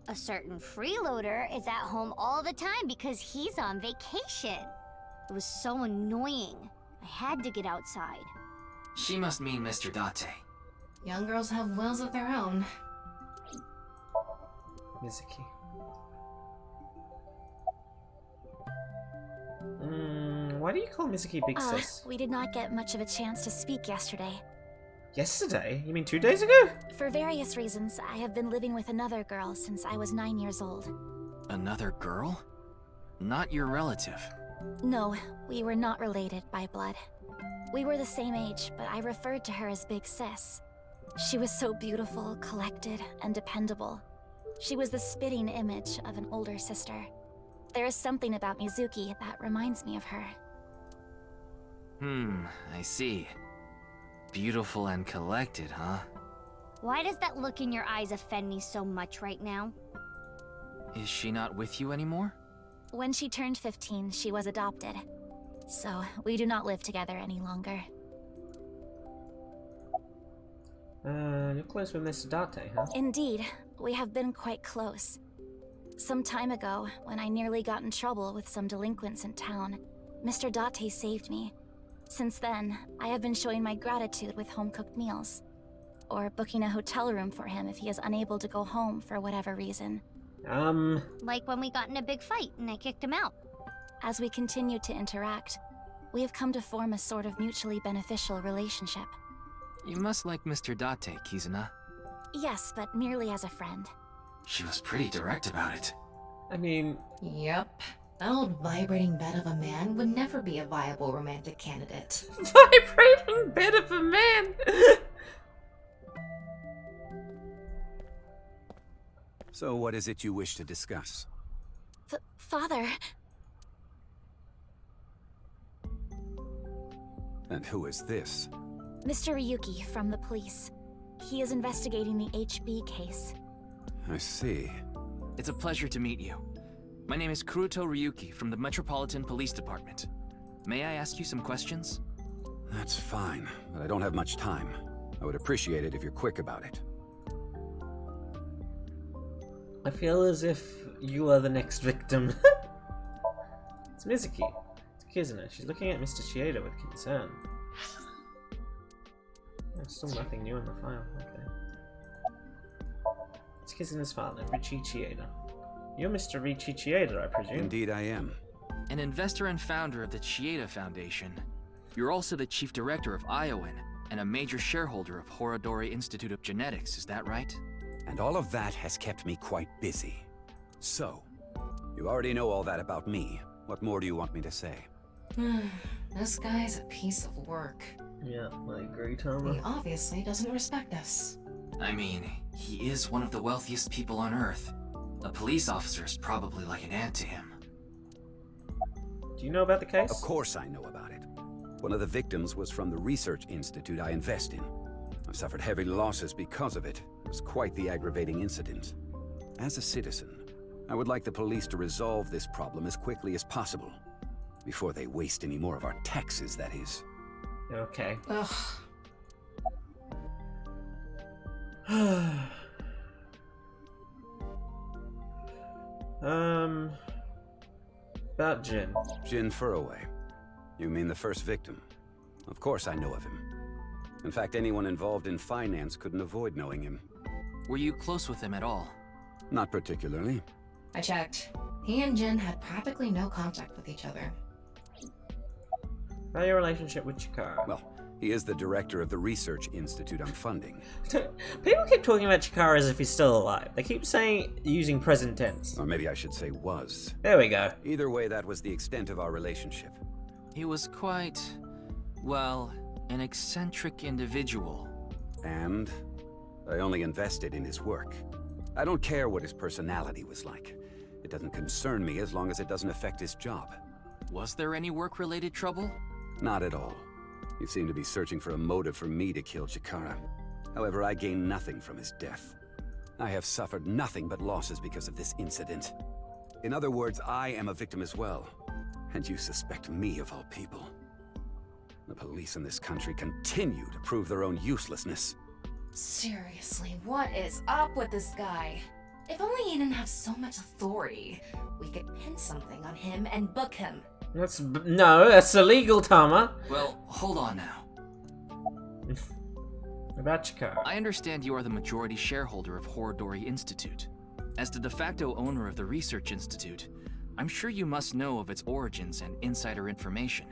A certain freeloader is at home all the time because he's on vacation. It was so annoying. I had to get outside. She must mean Mr. Date. Young girls have wills of their own. Mizuki. Why do you call Mizuki Big Sis? We did not get much of a chance to speak yesterday. Yesterday? You mean 2 days ago? For various reasons, I have been living with another girl since I was 9 years old. Another girl? Not your relative. No, we were not related by blood. We were the same age, but I referred to her as Big Sis. She was so beautiful, collected, and dependable. She was the spitting image of an older sister. There is something about Mizuki that reminds me of her. I see. Beautiful and collected, huh? Why does that look in your eyes offend me so much right now? Is she not with you anymore? When she turned 15, she was adopted. So, we do not live together any longer. You're close with Mr. Date, huh? Indeed, we have been quite close. Some time ago, when I nearly got in trouble with some delinquents in town, Mr. Date saved me. Since then, I have been showing my gratitude with home-cooked meals, or booking a hotel room for him if he is unable to go home for whatever reason. Like when we got in a big fight and I kicked him out. As we continue to interact, we have come to form a sort of mutually beneficial relationship. You must like Mr. Date, Kizuna. Yes, but merely as a friend. She was pretty direct about it. I mean... Yep. That old vibrating bed of a man would never be a viable romantic candidate. Vibrating bed of a man! So what is it you wish to discuss? Father... And who is this? Mr. Ryuki from the police. He is investigating the HB case. I see. It's a pleasure to meet you. My name is Kuruto Ryuki from the Metropolitan Police Department. May I ask you some questions? That's fine, but I don't have much time. I would appreciate it if you're quick about it. I feel as if you are the next victim. It's Mizuki. It's Kizuna. She's looking at Mr. Chieda with concern. There's still nothing new in the file. Okay. It's Kizuna's father, Richie Chieda. You're Mr. Richie Chieda, I presume? Indeed I am. An investor and founder of the Chieda Foundation. You're also the chief director of Iowan, and a major shareholder of Horodori Institute of Genetics, is that right? And all of that has kept me quite busy. So, you already know all that about me. What more do you want me to say? This guy's a piece of work. Yeah, I agree, Tama. He obviously doesn't respect us. I mean, he is one of the wealthiest people on Earth. A police officer is probably like an aunt to him. Do you know about the case? Of course I know about it. One of the victims was from the research institute I invest in. I've suffered heavy losses because of it. It was quite the aggravating incident. As a citizen, I would like the police to resolve this problem as quickly as possible. Before they waste any more of our taxes, that is. Okay. Ugh. About Jin. Jin Furroway. You mean the first victim? Of course I know of him. In fact, anyone involved in finance couldn't avoid knowing him. Were you close with him at all? Not particularly. I checked. He and Jin had practically no contact with each other. About your relationship with Chikara. Well, he is the director of the research institute I'm funding. People keep talking about Chikara as if he's still alive. They keep saying using present tense. Or maybe I should say was. There we go. Either way, that was the extent of our relationship. He was quite, well, an eccentric individual. And I only invested in his work. I don't care what his personality was like. It doesn't concern me as long as it doesn't affect his job. Was there any work-related trouble? Not at all. You seem to be searching for a motive for me to kill Chikara. However, I gain nothing from his death. I have suffered nothing but losses because of this incident. In other words, I am a victim as well. And you suspect me of all people. The police in this country continue to prove their own uselessness. Seriously, what is up with this guy? If only he didn't have so much authority, we could pin something on him and book him. No, that's illegal, Tama. Well, hold on now. About Chikara. I understand you are the majority shareholder of Horodori Institute. As the de facto owner of the Research Institute, I'm sure you must know of its origins and insider information.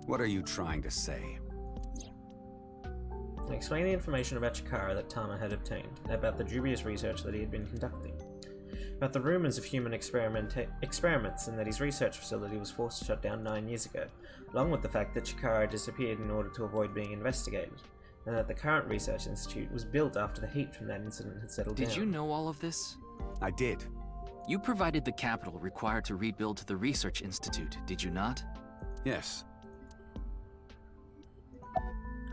What are you trying to say? Explain the information about Chikara that Tama had obtained, about the dubious research that he had been conducting, about the rumors of human experiments and that his research facility was forced to shut down 9 years ago, along with the fact that Chikara disappeared in order to avoid being investigated, and that the current research institute was built after the heat from that incident had settled down. Did you know all of this? I did. You provided the capital required to rebuild the research institute, did you not? Yes.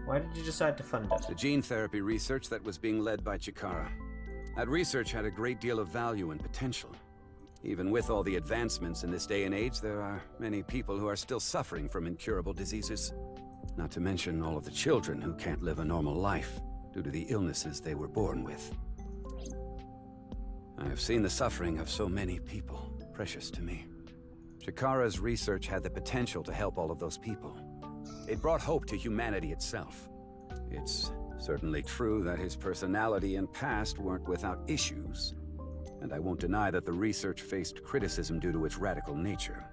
Why did you decide to fund it? The gene therapy research that was being led by Chikara. That research had a great deal of value and potential. Even with all the advancements in this day and age, there are many people who are still suffering from incurable diseases. Not to mention all of the children who can't live a normal life due to the illnesses they were born with. I have seen the suffering of so many people, precious to me. Chikara's research had the potential to help all of those people. It brought hope to humanity itself. It's certainly true that his personality and past weren't without issues, and I won't deny that the research faced criticism due to its radical nature.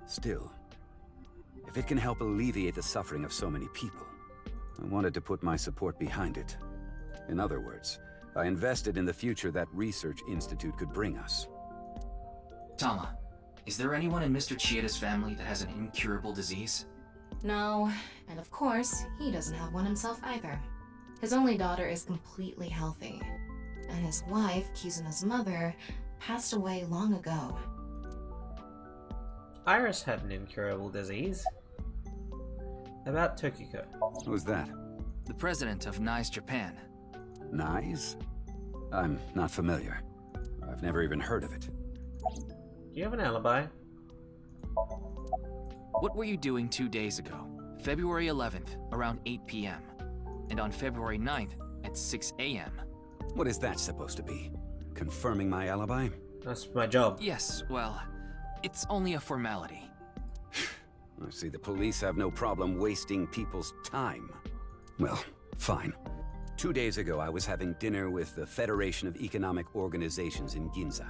Still, if it can help alleviate the suffering of so many people, I wanted to put my support behind it. In other words, I invested in the future that research institute could bring us. Tama, is there anyone in Mr. Chieda's family that has an incurable disease? No, and of course, he doesn't have one himself either. His only daughter is completely healthy, and his wife, Kizuna's mother, passed away long ago. Iris had an incurable disease. About Tokiko. Who's that? The president of NICE Japan. NICE? I'm not familiar. I've never even heard of it. Do you have an alibi? What were you doing 2 days ago, February 11th, around 8 p.m.? and on February 9th at 6 a.m. What is that supposed to be? Confirming my alibi? That's my job. Yes, well, it's only a formality. I see the police have no problem wasting people's time. Well, fine. 2 days ago, I was having dinner with the Federation of Economic Organizations in Ginza.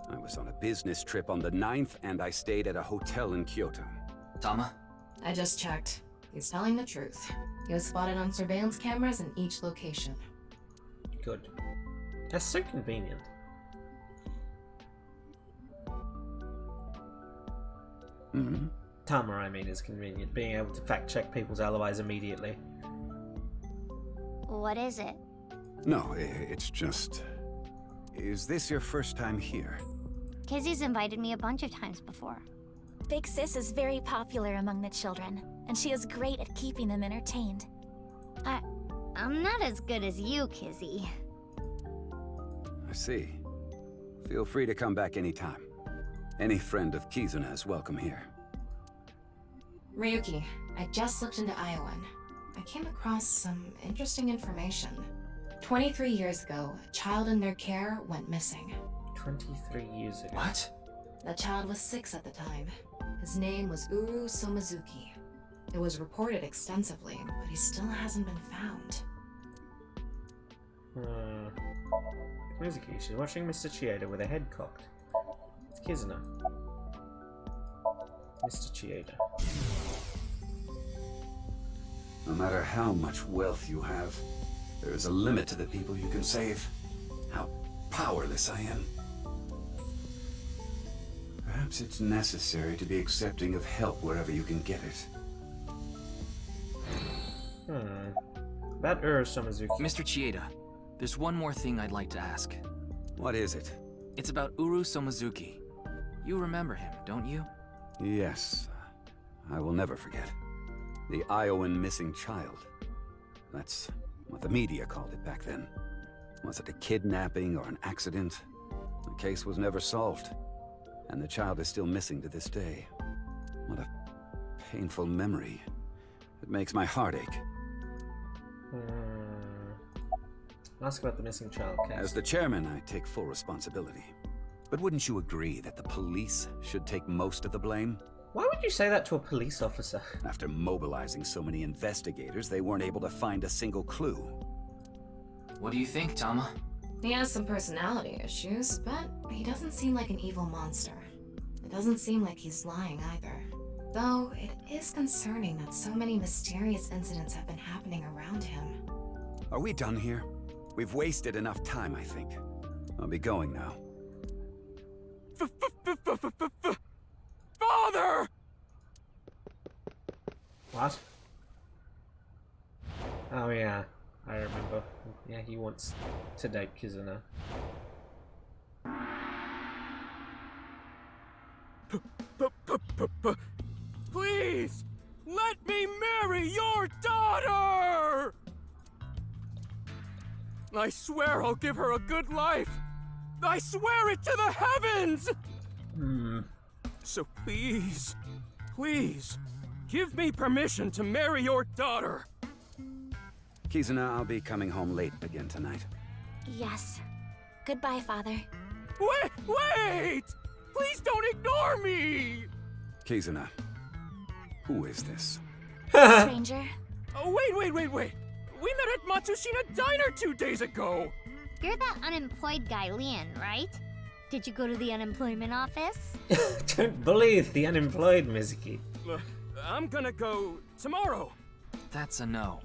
I was on a business trip on the 9th, and I stayed at a hotel in Kyoto. Tama? I just checked. He's telling the truth. He was spotted on surveillance cameras in each location. Good. That's so convenient. Mm-hmm. Tama, I mean, is convenient. Being able to fact check people's alibis immediately. What is it? No, it's just... Is this your first time here? Kizzy's invited me a bunch of times before. Big Sis is very popular among the children, and she is great at keeping them entertained. I'm not as good as you, Kizzy. I see. Feel free to come back anytime. Any friend of Kizuna is welcome here. Ryuki, I just looked into Iowan. I came across some interesting information. 23 years ago, a child in their care went missing. 23 years ago. What? The child was 6 at the time. His name was Uru Somazuki. It was reported extensively, but he still hasn't been found. Mizuki, she's watching Mr. Chieda with her head cocked. It's Kizuna. Mr. Chieda. No matter how much wealth you have, there is a limit to the people you can save. How powerless I am. Perhaps it's necessary to be accepting of help wherever you can get it. About Somazuki. Mr. Chieda, there's one more thing I'd like to ask. What is it? It's about Uru Somazuki. You remember him, don't you? Yes. I will never forget. The Iowan missing child. That's what the media called it back then. Was it a kidnapping or an accident? The case was never solved. And the child is still missing to this day. What a painful memory. It makes my heart ache. Ask about the missing child case. As the chairman, I take full responsibility. But wouldn't you agree that the police should take most of the blame? Why would you say that to a police officer? After mobilizing so many investigators, they weren't able to find a single clue. What do you think, Tama? He has some personality issues, but he doesn't seem like an evil monster. It doesn't seem like he's lying either. Though, it is concerning that so many mysterious incidents have been happening around him. Are we done here? We've wasted enough time, I think. I'll be going now. Father! What? Oh yeah, I remember. Yeah, he wants to date Kizuna. Please! Let me marry your daughter! I swear I'll give her a good life! I swear it to the heavens! So please, please, give me permission to marry your daughter! Kizuna, I'll be coming home late again tonight. Yes. Goodbye, Father. Wait! Please don't ignore me! Kizuna, who is this? Stranger. Oh, wait! We met at Matsushina Diner 2 days ago! You're that unemployed guy, Leon, right? Did you go to the unemployment office? Don't bully the unemployed, Mizuki. I'm gonna go tomorrow. That's a no.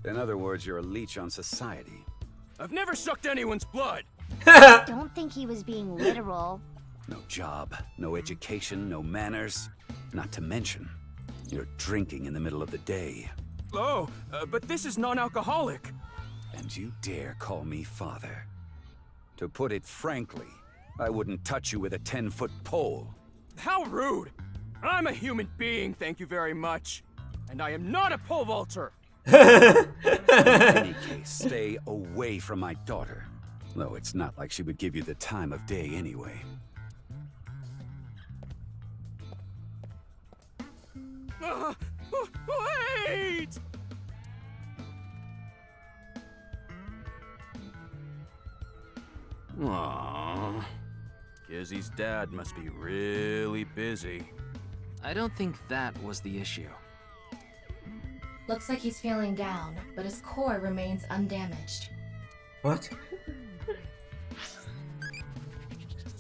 In other words, you're a leech on society. I've never sucked anyone's blood. Don't think he was being literal. No job, no education, no manners. Not to mention, you're drinking in the middle of the day. Oh, but this is non-alcoholic. And you dare call me father? To put it frankly, I wouldn't touch you with a 10-foot pole. How rude! I'm a human being, thank you very much. And I am not a pole vaulter. In any case, stay away from my daughter. Though it's not like she would give you the time of day anyway. Wait! Aww. Kizzy's dad must be really busy. I don't think that was the issue. Looks like he's feeling down, but his core remains undamaged. What?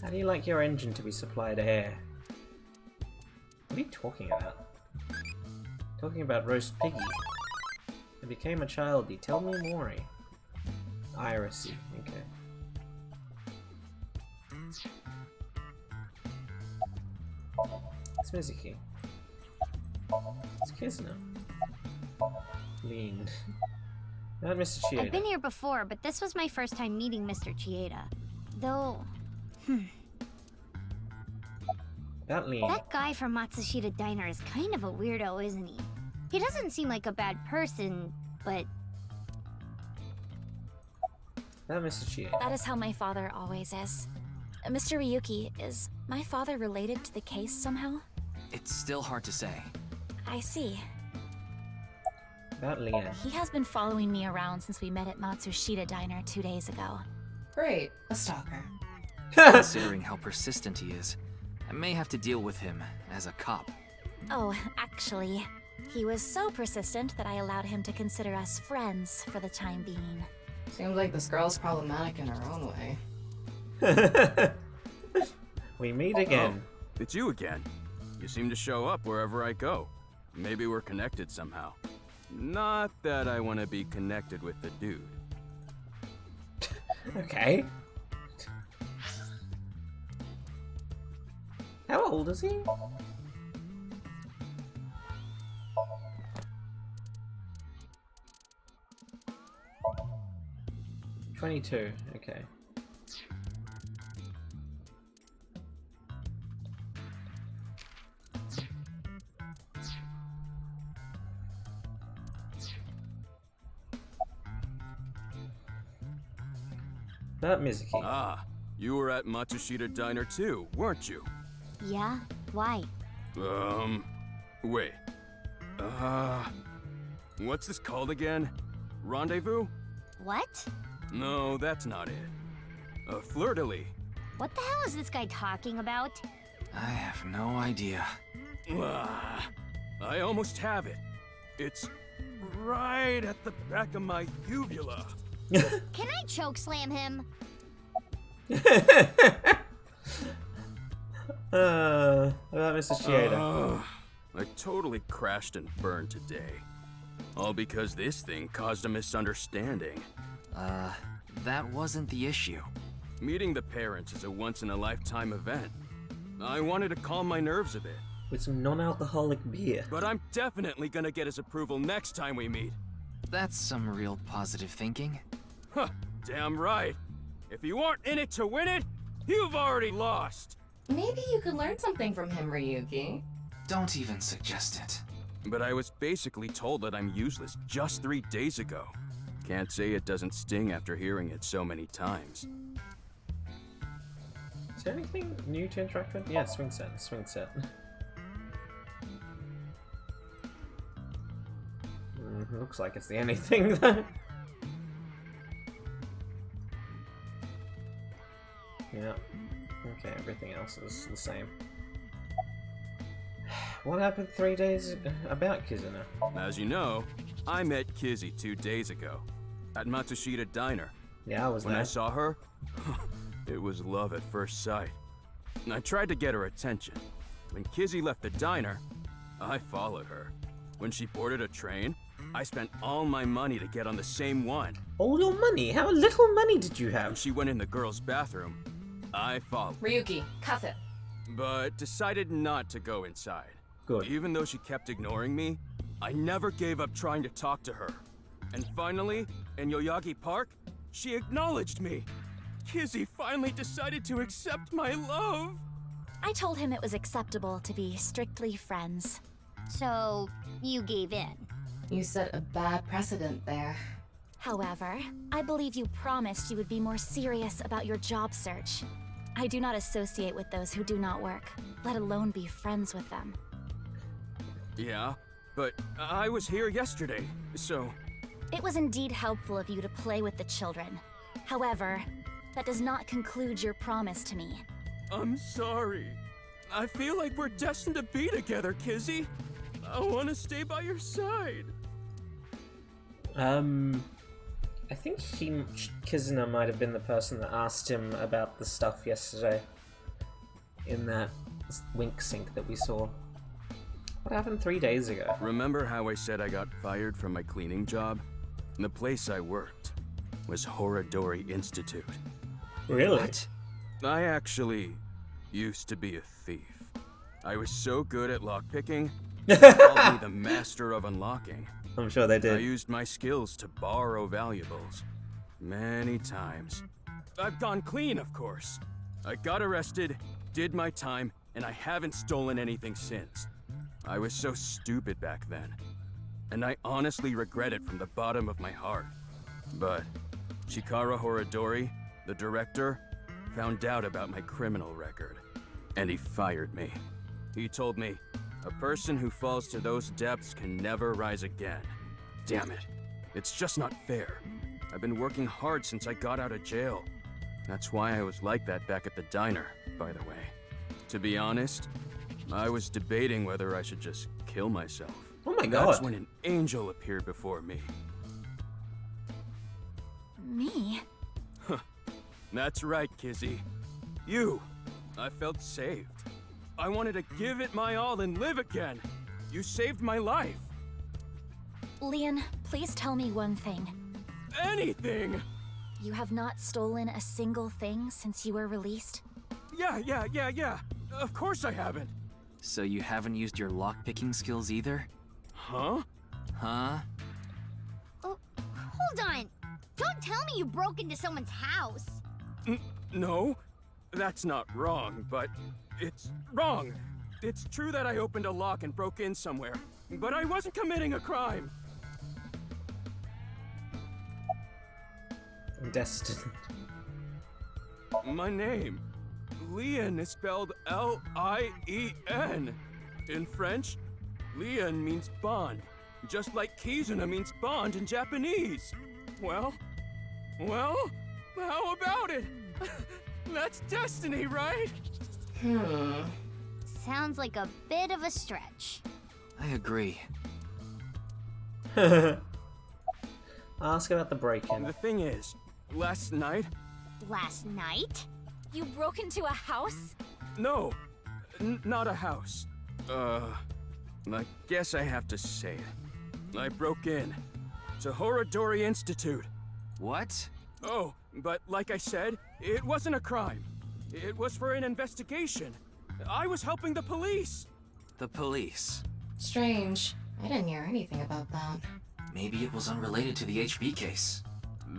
How do you like your engine to be supplied air? What are you talking about? Talking about roast piggy. I became a childie. Tell me more. Irisy. Okay. It's Mizuki. It's Kizuna. Lean. Not Mr. Chieda. I've been here before, but this was my first time meeting Mr. Chieda. Though... About Lean. That guy from Matsushita Diner is kind of a weirdo, isn't he? He doesn't seem like a bad person, but... About Mr. Chieda. That is how my father always is. Mr. Ryuki, is my father related to the case somehow? It's still hard to say. I see. About Leanne. He has been following me around since we met at Matsushita Diner 2 days ago. Great, a stalker. Considering how persistent he is, I may have to deal with him as a cop. Oh, actually, he was so persistent that I allowed him to consider us friends for the time being. Seems like this girl's problematic in her own way. We meet again. Oh, it's you again. You seem to show up wherever I go. Maybe we're connected somehow. Not that I want to be connected with the dude. Okay. How old is he? "22", okay. About Mizuki. Ah, you were at Matsushita Diner too, weren't you? Yeah? Why? Wait. What's this called again? Rendezvous? What? No, that's not it. Fleur-de-lis. What the hell is this guy talking about? I have no idea. I almost have it. It's right at the back of my uvula. Can I chokeslam him? About Mr. Chieda. I totally crashed and burned today. All because this thing caused a misunderstanding. That wasn't the issue. Meeting the parents is a once-in-a-lifetime event. I wanted to calm my nerves a bit. With some non-alcoholic beer. But I'm definitely gonna get his approval next time we meet. That's some real positive thinking. Huh, damn right. If you aren't in it to win it, you've already lost. Maybe you could learn something from him, Ryuki. Don't even suggest it. But I was basically told that I'm useless just 3 days ago. Can't say it doesn't sting after hearing it so many times. Is there anything new to interact with? Yeah, swing set, swing set. Looks like it's the only thing though. Yeah. Okay, everything else is the same. What happened 3 days about Kizuna? As you know, I met Kizzy 2 days ago at Matsushita Diner. Yeah, I was there. When I saw her, it was love at first sight. I tried to get her attention. When Kizzy left the diner, I followed her. When she boarded a train, I spent all my money to get on the same one. All your money? How little money did you have? When she went in the girls' bathroom, I followed. Ryuki, cuff it. But decided not to go inside. Good. Even though she kept ignoring me, I never gave up trying to talk to her. And finally, in Yoyagi Park, she acknowledged me. Kizzy finally decided to accept my love. I told him it was acceptable to be strictly friends. So, you gave in? You set a bad precedent there. However, I believe you promised you would be more serious about your job search. I do not associate with those who do not work, let alone be friends with them. Yeah, but I was here yesterday, so... It was indeed helpful of you to play with the children. However, that does not conclude your promise to me. I'm sorry. I feel like we're destined to be together, Kizzy. I want to stay by your side. I think Kizuna might have been the person that asked him about the stuff yesterday in that wink sync that we saw. What happened 3 days ago? Remember how I said I got fired from my cleaning job? The place I worked was Horadori Institute. Really? What? I actually used to be a thief. I was so good at lockpicking, they called me the master of unlocking. I'm sure they did. I used my skills to borrow valuables. Many times. I've gone clean, of course. I got arrested, did my time, and I haven't stolen anything since. I was so stupid back then. And I honestly regret it from the bottom of my heart. But Chikara Horadori, the director, found out about my criminal record. And he fired me. He told me, a person who falls to those depths can never rise again. Damn it. It's just not fair. I've been working hard since I got out of jail. That's why I was like that back at the diner, by the way. To be honest, I was debating whether I should just kill myself. Oh my god. That's when an angel appeared before me. Me? That's right, Kizzy. You. I felt saved. I wanted to give it my all and live again. You saved my life. Leon, please tell me one thing. Anything! You have not stolen a single thing since you were released? Yeah. Of course I haven't. So you haven't used your lockpicking skills either? Huh? Huh? Oh, hold on. Don't tell me you broke into someone's house. No, that's not wrong, but it's wrong. It's true that I opened a lock and broke in somewhere, but I wasn't committing a crime. Destined. My name, Leon, is spelled L-I-E-N. In French, Leon means bond, just like Kizuna means bond in Japanese. Well, how about it? That's destiny, right? Sounds like a bit of a stretch. I agree. Ask about the break-in. The thing is, last night... Last night? You broke into a house? No, not a house. I guess I have to say it. I broke in to Horadori Institute. What? Oh, but like I said, it wasn't a crime. It was for an investigation. I was helping the police. The police? Strange. I didn't hear anything about that. Maybe it was unrelated to the HB case.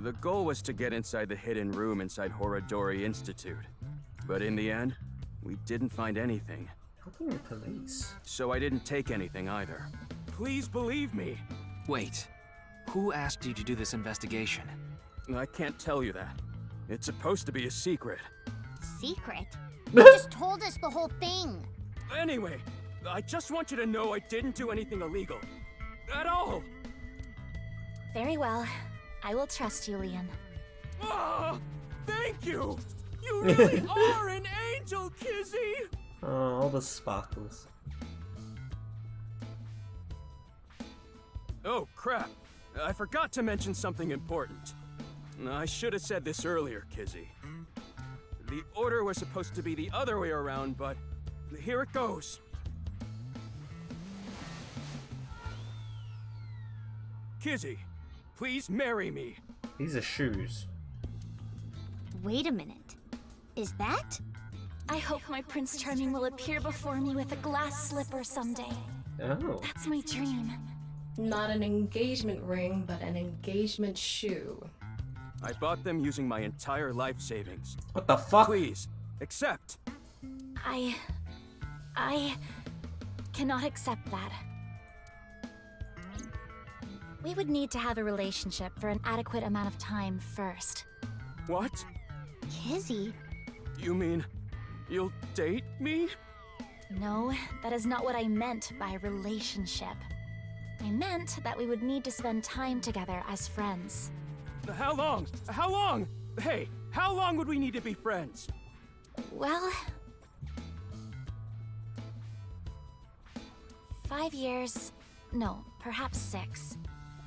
The goal was to get inside the hidden room inside Horadori Institute. But in the end, we didn't find anything. Helping the police? So I didn't take anything either. Please believe me. Wait. Who asked you to do this investigation? I can't tell you that. It's supposed to be a secret. Secret? You just told us the whole thing. Anyway, I just want you to know I didn't do anything illegal. At all. Very well. I will trust you, Leon. Ah, thank you! You really are an angel, Kizzy! Oh, all the sparkles. Oh, crap. I forgot to mention something important. I should have said this earlier, Kizzy. The order was supposed to be the other way around, but here it goes. Kizzy, please marry me. These are shoes. Wait a minute. Is that? I hope my Prince Charming will appear before me with a glass slipper someday. Oh. That's my dream. Not an engagement ring, but an engagement shoe. I bought them using my entire life savings. What the fuck? Please, accept. I cannot accept that. We would need to have a relationship for an adequate amount of time first. What? Kizzy? You mean you'll date me? No, that is not what I meant by relationship. I meant that we would need to spend time together as friends. How long? How long? Hey, How long would we need to be friends? Well, 5 years. No, perhaps 6.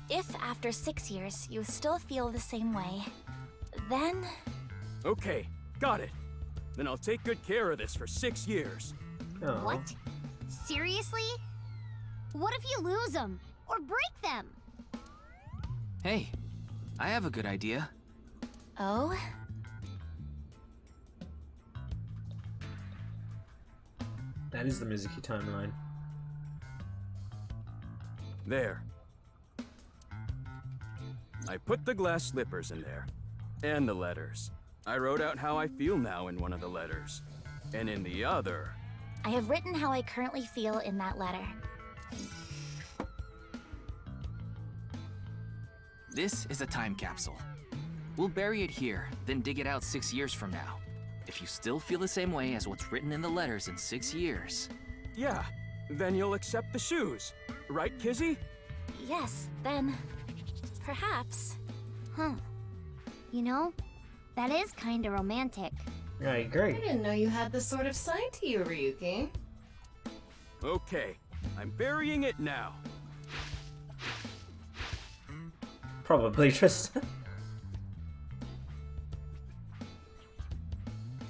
If after 6 years you still feel the same way, then... Okay, got it. Then I'll take good care of this for 6 years. Oh. What? Seriously? What if you lose them? Or break them? Hey, I have a good idea. Oh? That is the Mizuki timeline. There. I put the glass slippers in there. And the letters. I wrote out how I feel now in one of the letters. And in the other... I have written how I currently feel in that letter. This is a time capsule. We'll bury it here, then dig it out 6 years from now. If you still feel the same way as what's written in the letters in 6 years... Yeah, then you'll accept the shoes. Right, Kizzy? Yes, then... perhaps. Huh. You know, that is kinda romantic. I agree. I didn't know you had this sort of side to you, Ryuki. Okay, I'm burying it now. Probably, Tristan.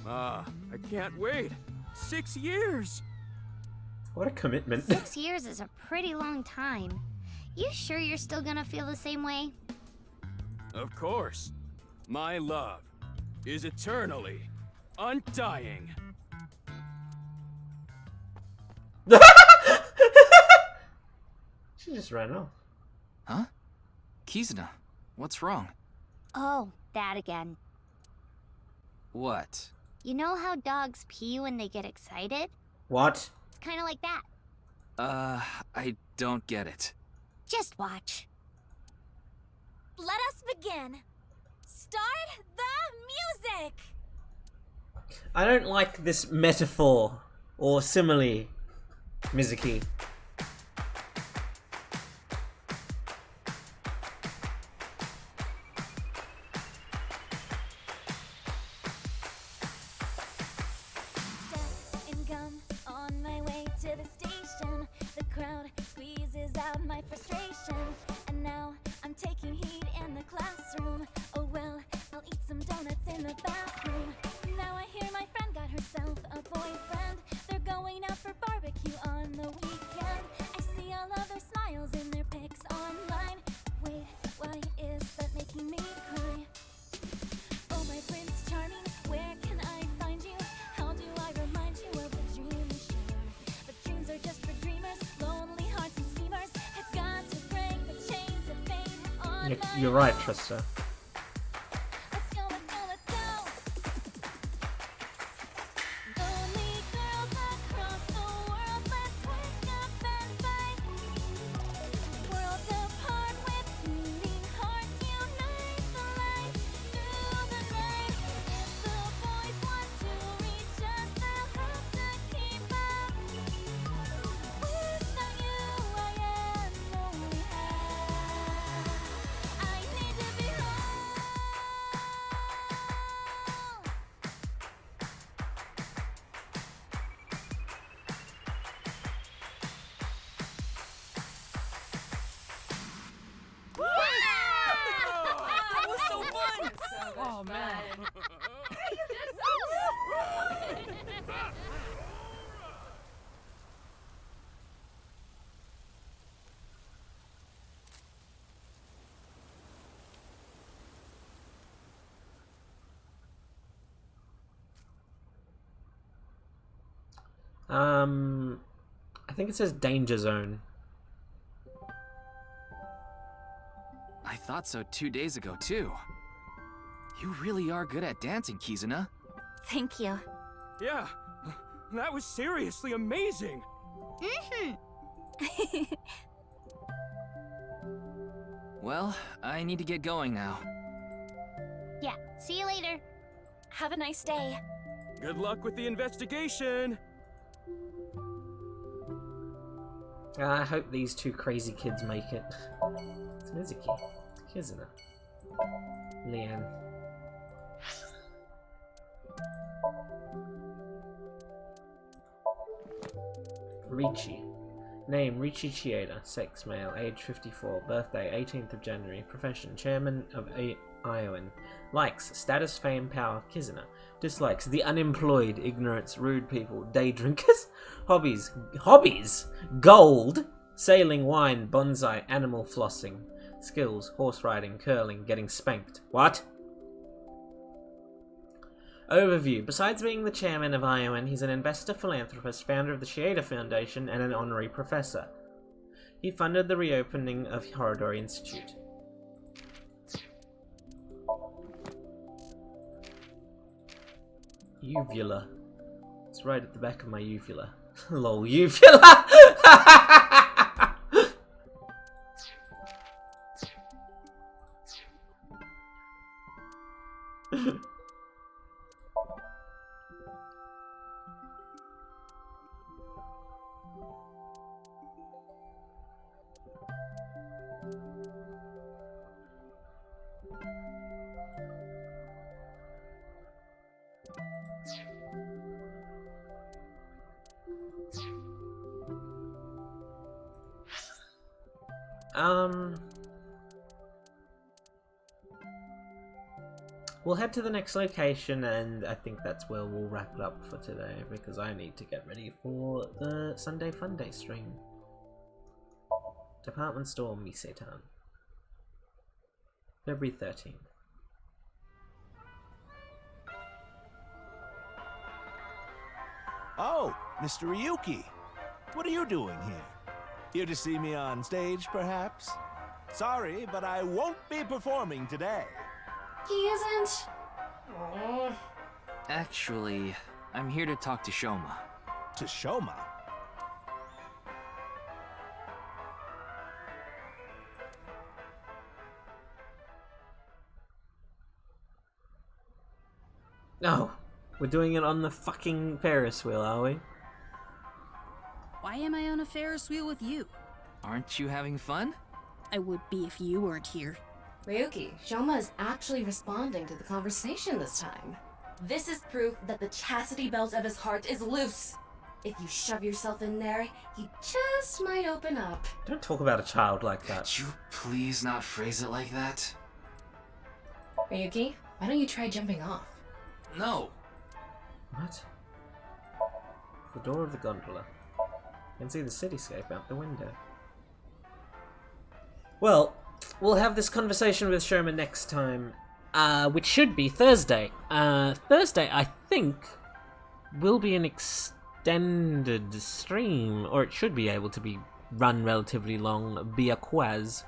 Ah, I can't wait. 6 years! What a commitment. 6 years is a pretty long time. You sure you're still gonna feel the same way? Of course. My love is eternally undying. She just ran off. Huh? Kizuna, what's wrong? Oh, that again. What? You know how dogs pee when they get excited? What? It's kinda like that. I don't get it. Just watch. Let us begin. Start the music! I don't like this metaphor or simile, Mizuki. And gum on my way to the station. The crowd squeezes out my frustration. And now I'm taking heat in the classroom. Oh well, I'll eat some donuts in the bathroom. Now I hear my friend got herself a boyfriend. They're going out for barbecue on the weekend. I see all of their smiles in their pics online. Wait, why is that making me cry? Oh my Prince Charming, where can I find you? How do I remind you of the dream we share? But dreams are just for dreamers, lonely hearts and schemers. I've got to break the chains of fate on You're right, Trista. Let's go, let's go, let's go. Lonely girls across the world, let's wake up and fight. Worlds apart with beating hearts, unite the light through the night. If the boys want to reach us, they'll have to keep up. Without you, I am only half. I need to be whole. That was so fun! Oh, man. I think it says danger zone. I thought so 2 days ago, too. You really are good at dancing, Kizuna. Thank you. Yeah, that was seriously amazing. Well, I need to get going now. Yeah, see you later. Have a nice day. Good luck with the investigation. I hope these two crazy kids make it. It's Mizuki. It's Kizuna. Leanne. Ricci. Name, Ricci Chieda. Sex, male. Age, 54. Birthday, 18th of January. Profession, chairman of Iowan. Likes, status, fame, power, Kizuna. Dislikes, the unemployed, ignorance, rude people, day drinkers. Hobbies, gold, sailing, wine, bonsai, animal flossing. Skills, horse riding, curling, getting spanked. What? Overview. Besides being the chairman of Iowan, he's an investor, philanthropist, founder of the Chieda Foundation, and an honorary professor. He funded the reopening of Horodori Institute. Uvula. It's right at the back of my uvula. Lol, uvula! We'll head to the next location, and I think that's where we'll wrap it up for today, because I need to get ready for the Sunday Funday stream. Department Store Misetan. February 13th. Oh, Mr. Ryuki. What are you doing here? Here to see me on stage, perhaps? Sorry, but I won't be performing today. He isn't. Oh. Actually, I'm here to talk to Shoma. To Shoma? No, we're doing it on the fucking Ferris wheel, are we? Why am I on a Ferris wheel with you? Aren't you having fun? I would be if you weren't here. Ryuki, Shoma is actually responding to the conversation this time. This is proof that the chastity belt of his heart is loose. If you shove yourself in there, he just might open up. Don't talk about a child like that. Could you please not phrase it like that? Ryuki, why don't you try jumping off? No. What? The door of the gondola. You can see the cityscape out the window. Well, we'll have this conversation with Shoma next time, which should be Thursday. Thursday, I think, will be an extended stream, or it should be able to be run relatively long, be a quiz.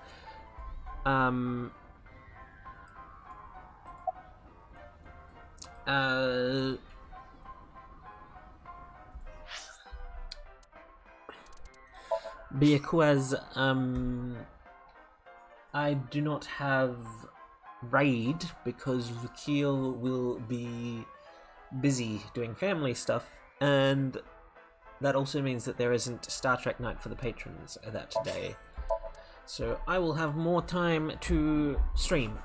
Because I do not have raid because Keel will be busy doing family stuff, and that also means that there isn't Star Trek Night for the patrons that day. So I will have more time to stream.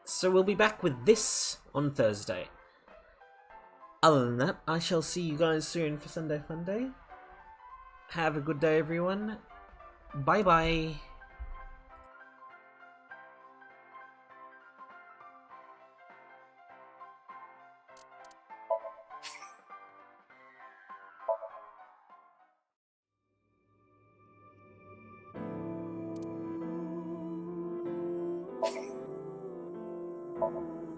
So we'll be back with this on Thursday. Other than that, I shall see you guys soon for Sunday Funday. Have a good day, everyone. Bye-bye. you